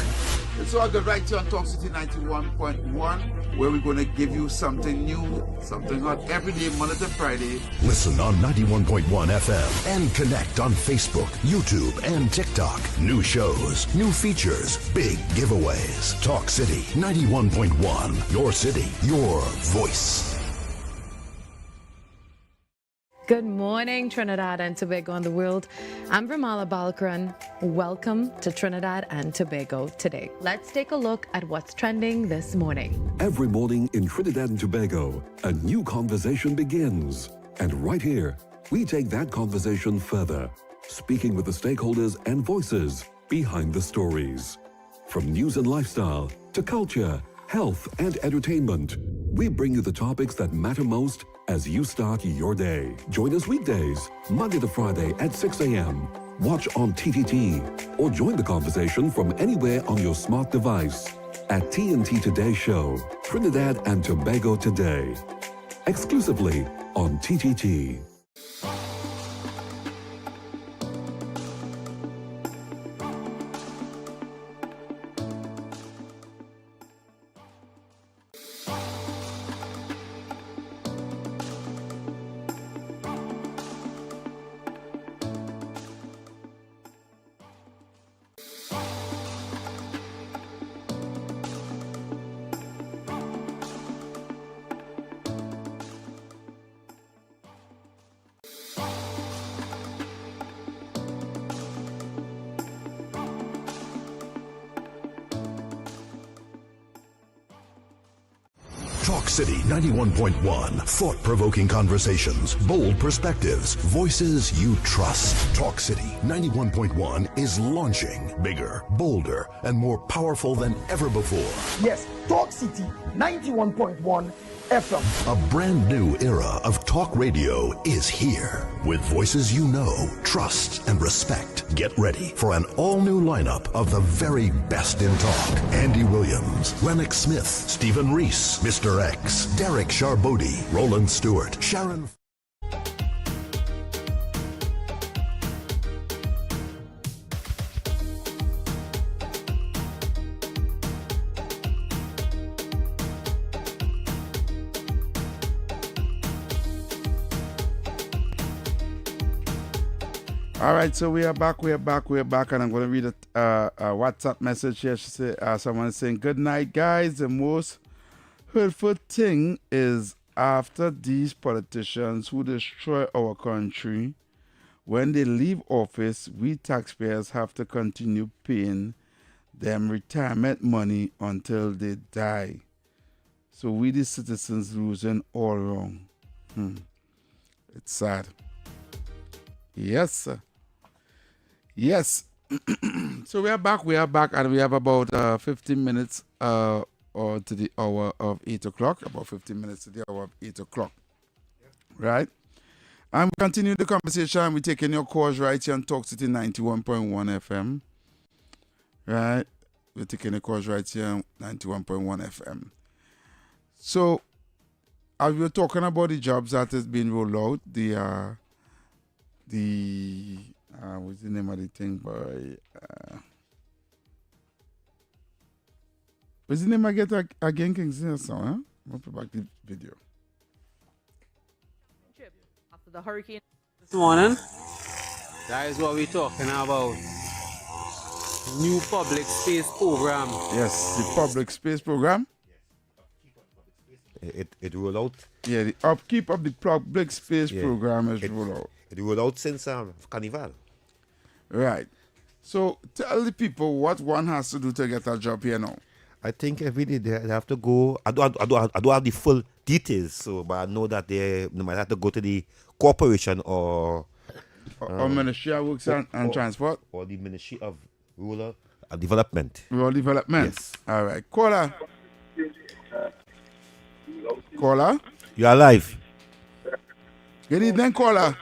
It's all good right here on Talk City 91.1, where we're going to give you something new, something hot every day, Monday to Friday. Listen on 91.1 FM and connect on Facebook, YouTube, and TikTok. New shows, new features, big giveaways. Talk City 91.1. Your city, your voice. Good morning, Trinidad and Tobago and the world. I'm Vermala Balkaran. Welcome to Trinidad and Tobago today. Let's take a look at what's trending this morning. Every morning in Trinidad and Tobago, a new conversation begins. And right here, we take that conversation further, speaking with the stakeholders and voices behind the stories. From news and lifestyle to culture, health, and entertainment, we bring you the topics that matter most as you start your day. Join us weekdays, Monday to Friday at 6 a.m. Watch on TTT or join the conversation from anywhere on your smart device at TNT Today Show, Trinidad and Tobago Today, exclusively on TTT. Talk City 91.1. Thought-provoking conversations, bold perspectives, voices you trust. Talk City 91.1 is launching bigger, bolder, and more powerful than ever before. Yes, Talk City 91.1 FM. A brand new era of talk radio is here with voices you know, trust, and respect. Get ready for an all-new lineup of the very best in talk. Andy Williams, Lennox Smith, Stephen Reese, Mr. X, Derek Charbodi, Roland Stewart, Sharon... All right, so we are back, and I'm going to read a WhatsApp message here. She said, someone is saying, good night, guys. The most hurtful thing is after these politicians who destroy our country, when they leave office, we taxpayers have to continue paying them retirement money until they die. So we, the citizens, losing all wrong. It's sad. Yes, sir. Yes. So we are back, and we have about 15 minutes or to the hour of 8 o'clock, about 15 minutes to the hour of 8 o'clock. Right? And we continue the conversation. We're taking your calls right here on Talk City 91.1 FM. Right? We're taking the calls right here on 91.1 FM. So, as we were talking about the jobs that is being rolled out, what's the name of the thing, boy? What's the name I get again, Kingsley? So, huh? I'll put back the video. After the hurricane this morning, that is what we're talking about. New public space program. Yes, the public space program. It rolled out. Yeah, the upkeep of the public space program is rolled out. It rolled out since Carnival. Right. So tell the people what one has to do to get a job here now. I think every day they have to go. I don't have the full details, so but I know that they might have to go to the corporation or Ministry of Works and Transport or the Ministry of Rural Development. Rural Development. Yes. All right. Caller. You're alive. Good evening, caller.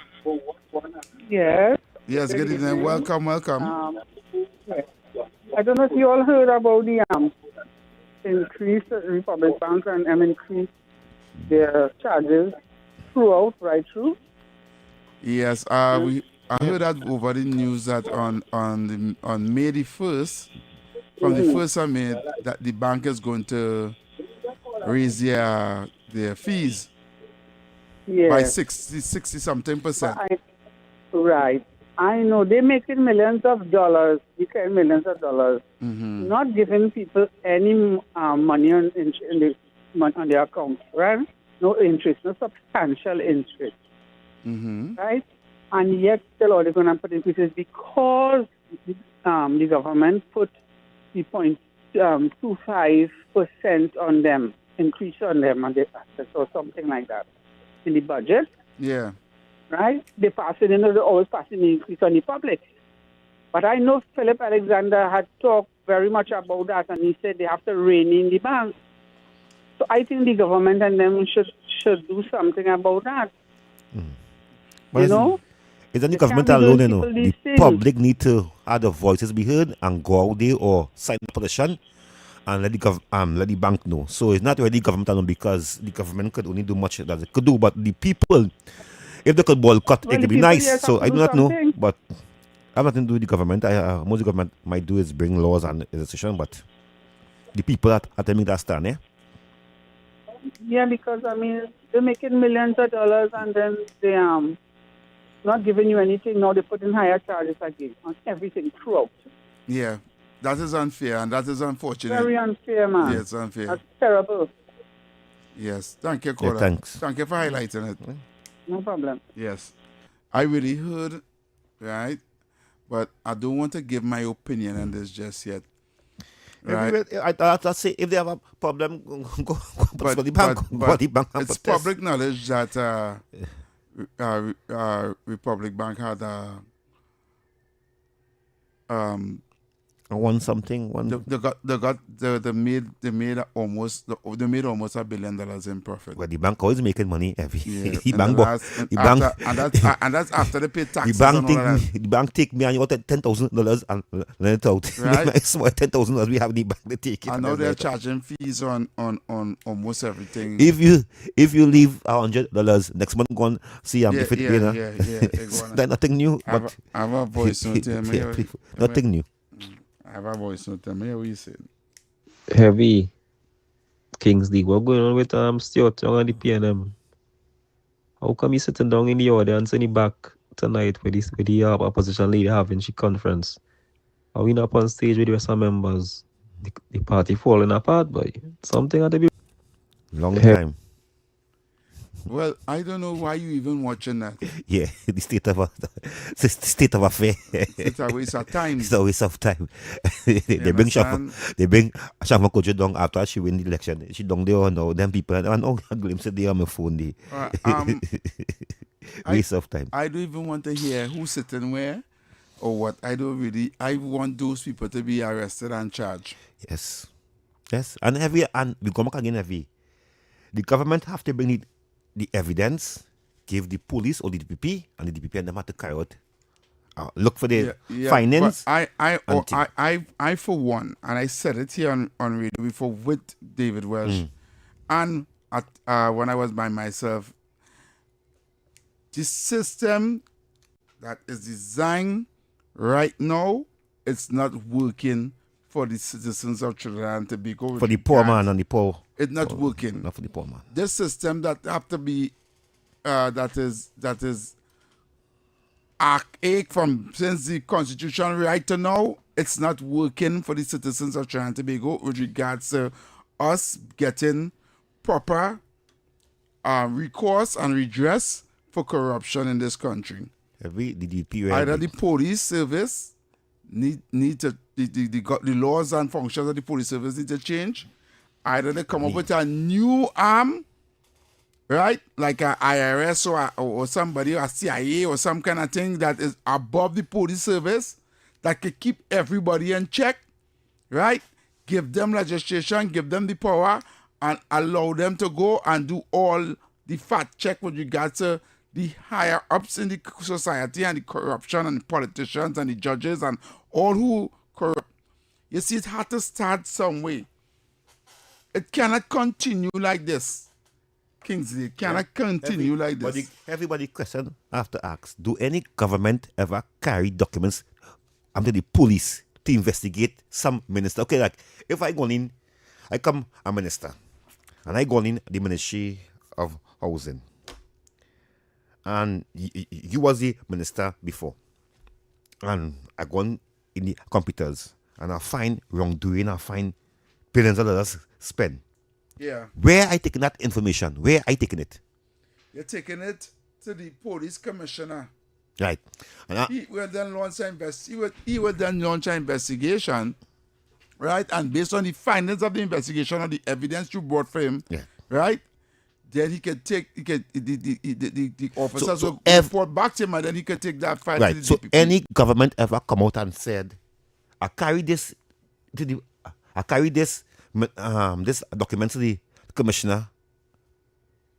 Yes. Yes, good evening. Welcome. I don't know if you all heard about the increase Republic Bank and increase their charges throughout, right through. Yes, I heard that over the news that on May the 1st, from the 1st of May, that the bank is going to raise their fees by 60 something percent. Right. I know they're making millions of dollars, millions of dollars, not giving people any money on their account, right? No interest, no substantial interest, right? And yet still all they're going to put increases because the government put the 0.25% on them, increase on them on their assets or something like that in the budget. Yeah. Right? They pass it in, they're always passing the increase on the public. But I know Philip Alexander had talked very much about that, and he said they have to rein in the bank. So I think the government and them should do something about that. You know? It's not the government alone, you know. The public need to have their voices be heard and go out there or sign a petition and let the bank know. So it's not really the government alone because the government could only do much that it could do, but the people, if they could boycott, it would be nice. So I do not know, but I have nothing to do with the government. Most the government might do is bring laws and legislation, but the people that are me that stand, eh? Yeah, because I mean they're making millions of dollars and then they not giving you anything. Now they put in higher charges again on everything throughout. Yeah, that is unfair and that is unfortunate. Very unfair, man. Yes, unfair. That's terrible. Yes, thank you, caller. Yeah, thanks. Thank you for highlighting it. No problem. Yes, I really heard, right? But I don't want to give my opinion on this just yet. Right? I say if they have a problem, go But the bank. Go the bank and it's protest. public knowledge that Republic Bank had a One something. They made almost $1 billion in profit. Well, the bank always making money every. Yeah, the in bank, the last- and that's after they pay taxes and all that. The bank take me and you got $10,000 and let it out. Right. It's more $10,000 we have in the bank to take it. I know they're charging fees on almost everything. If you leave $100 next month, go and see if it pay. That's nothing new. But I have a voice note here. Nothing new. I have a voice note here. What you said? Heavy. Kingsley, what going on with Stuart Young and the PNM? How come you sitting down in the audience in the back tonight with the opposition leader having she conference? Are we not up on stage with the rest of members? The party falling apart, boy. Something had to be long time. Well, I don't know why you even watching that. Yeah, the state of affair. It's a waste of time. It's a waste of time. they bring Shafma Kojo down after she win the election. She down there now. Them people and a glimpse of they on my phone. Waste of time. I don't even want to hear who's sitting where or what. I want those people to be arrested and charged. Yes. And we come back again heavy. The government have to bring the evidence, give the police or the DPP, and the DPP and them have to carry out. Look for the findings. But I for one, and I said it here on radio before with David Welch, and when I was by myself, this system that is designed right now, it's not working for the citizens of Trinidad and Tobago. For the poor man and the poor. It's not working. Not for the poor man. This system that have to be that is archaic from since the Constitution right to now, it's not working for the citizens of Trinidad and Tobago with regards to us getting proper recourse and redress for corruption in this country. Either the police service need to the laws and functions of the police service need to change. Either they come up with a new arm, right, like a IRS or somebody, or a CIA or some kind of thing that is above the police service that can keep everybody in check, right? Give them legislation, give them the power, and allow them to go and do all the fact check with regards to the higher ups in the society and the corruption and the politicians and the judges and all who corrupt. You see, it had to start some way. It cannot continue like this. Kingsley, it cannot continue like this. Everybody question after ask, do any government ever carry documents to the police to investigate some minister? Okay, like if I come a minister and I go in the Ministry of Housing and you was the minister before and I go in the computers and I find wrongdoing, I find billions of dollars spent. Yeah. Where I taking that information? Where I taking it? You're taking it to the police commissioner. Right. And he will then launch an investigation, right? And based on the findings of the investigation or the evidence you brought for him, right? Then he can take the officers will report back to him, and then he can take that file to the DPP. Any government ever come out and said, I carry this document to the commissioner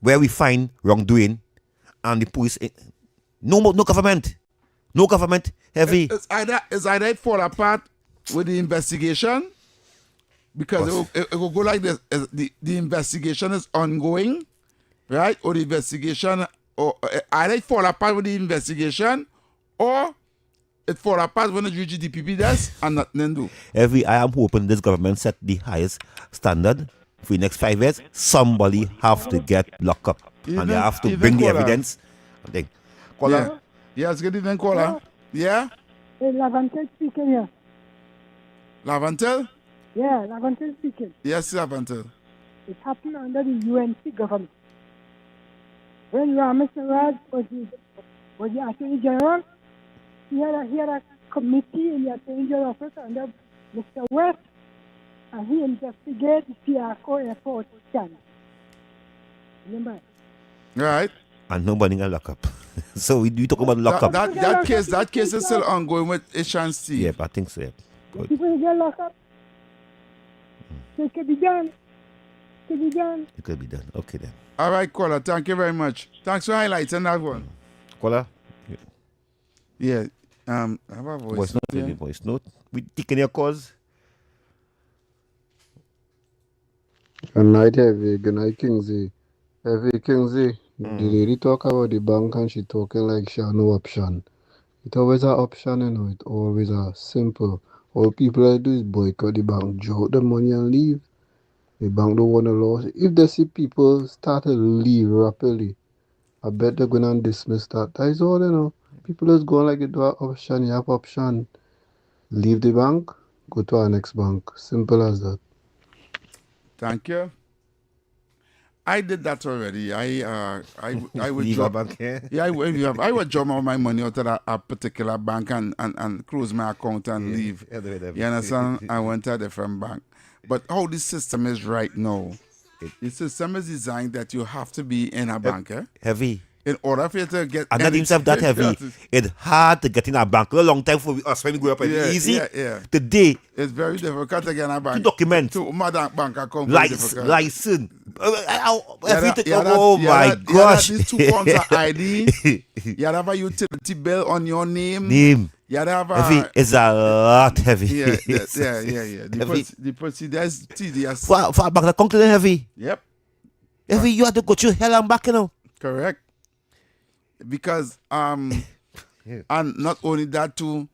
where we find wrongdoing and the police no government heavy. It's either it fall apart with the investigation because it will go like this. The investigation is ongoing, right? Or the investigation, or either it fall apart with the investigation or it fall apart when the GDPP does and nothing do. I am hoping this government set the highest standard for the next 5 years. Somebody have to get locked up and they have to bring the evidence. Caller? Yes, good evening, caller. Yeah? Hey, Lavantel speaking here. Lavantel? Yeah, Lavantel speaking. Yes, Lavantel. It happened under the UNC government. When Mr. Raj was the Attorney General, he had a committee in the Attorney General office under Mr. West, and he investigated the Piarco Airport scandal. Remember? Right. And nobody got locked up. So we talk about lock up. That case is still ongoing with H&C. Yeah, I think so. Yeah. Good. People get locked up. It can be done. It can be done. It could be done. Okay then. All right, caller. Thank you very much. Thanks for highlighting that one. Caller? Yeah. I have a voice note. note. Yeah. Voice note. We taking your calls. Good night, Heavy. Good night, Kingsley. Heavy Kingsley. The lady talk about the bank and she talking like she have no option. It always a option, you know. It always a simple. All people do is boycott the bank, draw the money and leave. The bank don't want to lose. If they see people start to leave rapidly, I bet they're going to dismiss that. That is all, you know. People is going like you do have option, you have option. Leave the bank, go to our next bank. Simple as that. Thank you. I did that already. I would Leave drop a bank, yeah? Yeah, I would draw all my money out of a particular bank and close my account and leave. Yeah, You understand? I went to a different bank. But how the system is right now, the system is designed that you have to be in a bank. Heavy. In order for you to get... And not even that heavy. It's hard to get in a bank. A long time for us when we grew up. It's easy. Yeah. Today. It's very difficult to get in a bank. Document. To my bank account. License. Oh my gosh. These 2 forms of ID. You have a utility bill on your name. You have a... Heavy is a lot heavy. Yeah. The procedure is tedious. For a bank account, heavy. Yep. Heavy, you have to go through hell and back, you know. Correct. Because and not only that too,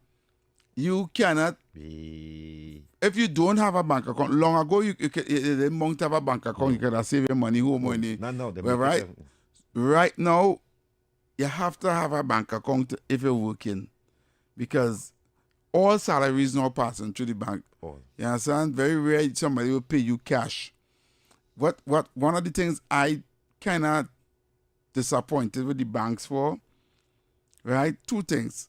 you cannot if you don't have a bank account. Long ago you didn't have a bank account, you could have saved your money, home money. Right now you have to have a bank account if you're working, because all salaries now passing through the bank. You understand? Very rare somebody will pay you cash. What one of the things I cannot disappointed with the banks for, right? 2 things.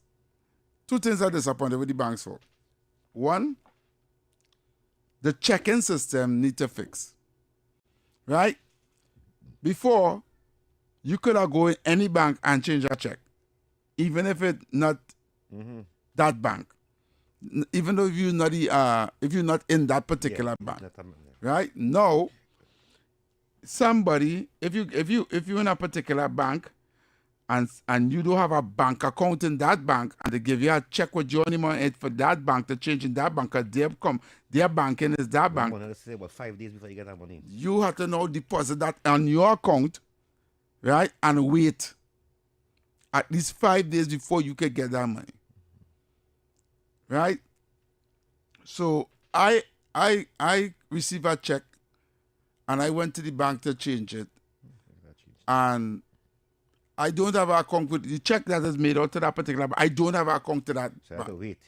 2 things are disappointed with the banks for. 1, the check-in system need to fix, right? Before, you could have go in any bank and change a check, even if it's not that bank, even though you're not if you're not in that particular bank, right? Now, somebody, if you're in a particular bank and you don't have a bank account in that bank, and they give you a check with your name on it for that bank to change in that bank, because their banking is that bank. Say about 5 days before you get that money. You have to now deposit that on your account, right, and wait at least 5 days before you can get that money, right? So I receive a check. And I went to the bank to change it. And I don't have an account with the check that is made out to that particular bank. I don't have an account to that So I have to wait.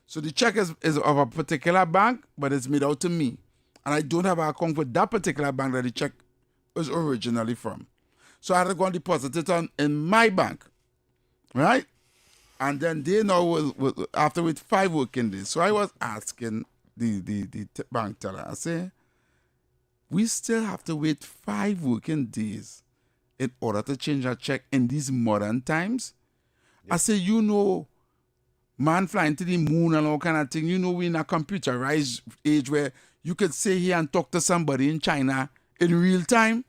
So the check is of a particular bank, but it's made out to me. And I don't have an account with that particular bank that the check was originally from. So I had to go and deposit it in my bank. Right? And then they now will after with 5 working days. So I was asking the bank teller, I say, we still have to wait 5 working days in order to change a check in these modern times? I say, man flying to the moon and all kind of thing. We're in a computerized age where you could sit here and talk to somebody in China in real time.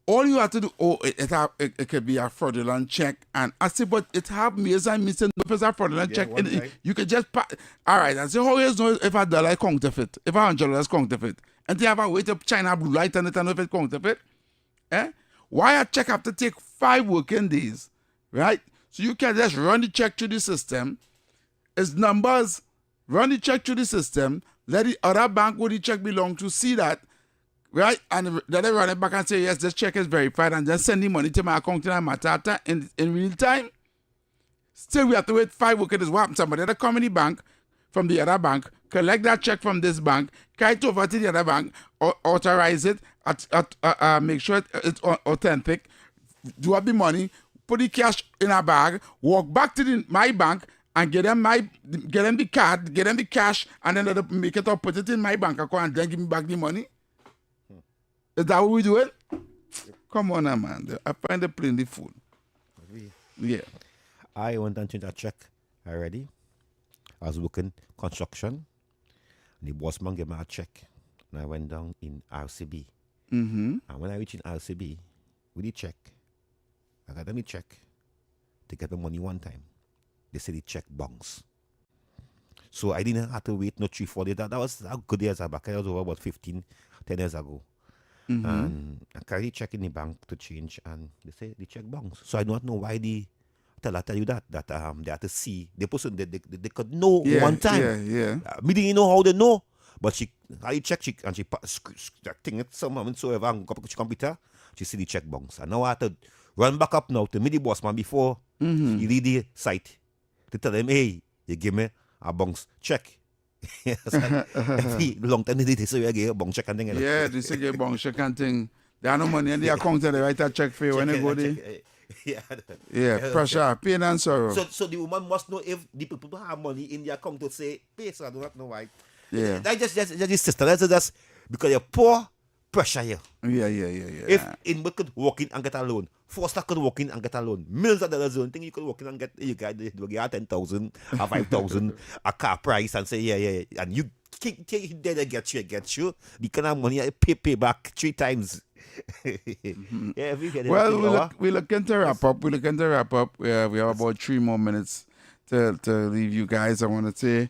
All you have to do, it could be a fraudulent check. And I say, but it have meals and means if it's a fraudulent check. And you could just, all right, I say, how you know if $1 is counterfeit, if $100 is counterfeit? And they have a way to China blue light on it and know if it's counterfeit? Why a check have to take 5 working days, right? So you can just run the check through the system. It's numbers, run the check through the system, let the other bank where the check belong to see that, right? And then they run it back and say, yes, this check is verified, and then send the money to my account in Matata in real time. Still, we have to wait 5 working days. What happens? Somebody at the community bank from the other bank, collect that check from this bank, carry it over to the other bank, authorize it, make sure it's authentic, do up the money, put the cash in a bag, walk back to my bank, and get them the card, get them the cash, and then let them make it up, put it in my bank account, and then give me back the money. Is that what we do it? Come on, man. I find it plainly fool. Yeah. I went and changed a check already. I was working construction. And the boss man gave me a check. And I went down in RCB. And when I reached in RCB, with the check, I got the check to get the money one time. They said the check bounced. So I didn't have to wait no 3-4 days. That was a good years back. I was over about 10 years ago. And I carried the check in the bank to change, and they say the check bounced. So I don't know why the teller tell you that they had to see the person they could know one time. Me didn't know how they know, but she check and she thing it somehow so ever and go up to the computer. She see the check bounce, and now I had to run back up now to meet the boss man before he read the site to tell him, hey, you give me a bounce check. Every long time they did so you get a bounce check and thing. Yeah, they say get bounce check and thing. They have no money in the account and they write a check for you when they go there. Yeah, pressure, pain and sorrow. So the woman must know if the people have money in their account to say pay, so I do not know why. Yeah. That's just sister. That's just because you're poor, pressure here. Yeah. If Inbert could walk in and get a loan, Foster could walk in and get a loan, millions of dollars loan, think you could walk in and get 10,000 or 5,000 a car price and say yeah, and you take it there get you the kind of money I pay back 3 times. Well, we looking to wrap up. We have about 3 more minutes to leave you guys. I want to say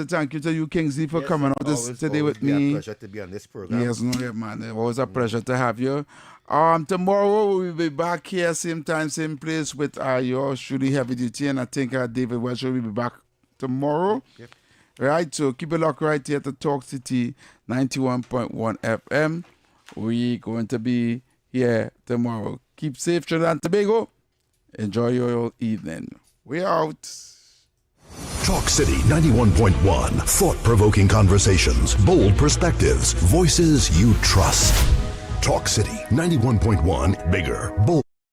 thank you to you, Kingsley, for coming on today with me. A pleasure to be on this program. Yes, man. It was a pleasure to have you. Tomorrow we'll be back here, same time, same place with yours truly Heavy Duty, and I think David Welch will be back tomorrow. Yep. Right, so keep it locked right here to Talk City 91.1 FM. We're going to be here tomorrow. Keep safe, Trinidad and Tobago. Enjoy your evening. We're out. Talk City 91.1. Thought-provoking conversations, bold perspectives, voices you trust. Talk City 91.1. Bigger, bold.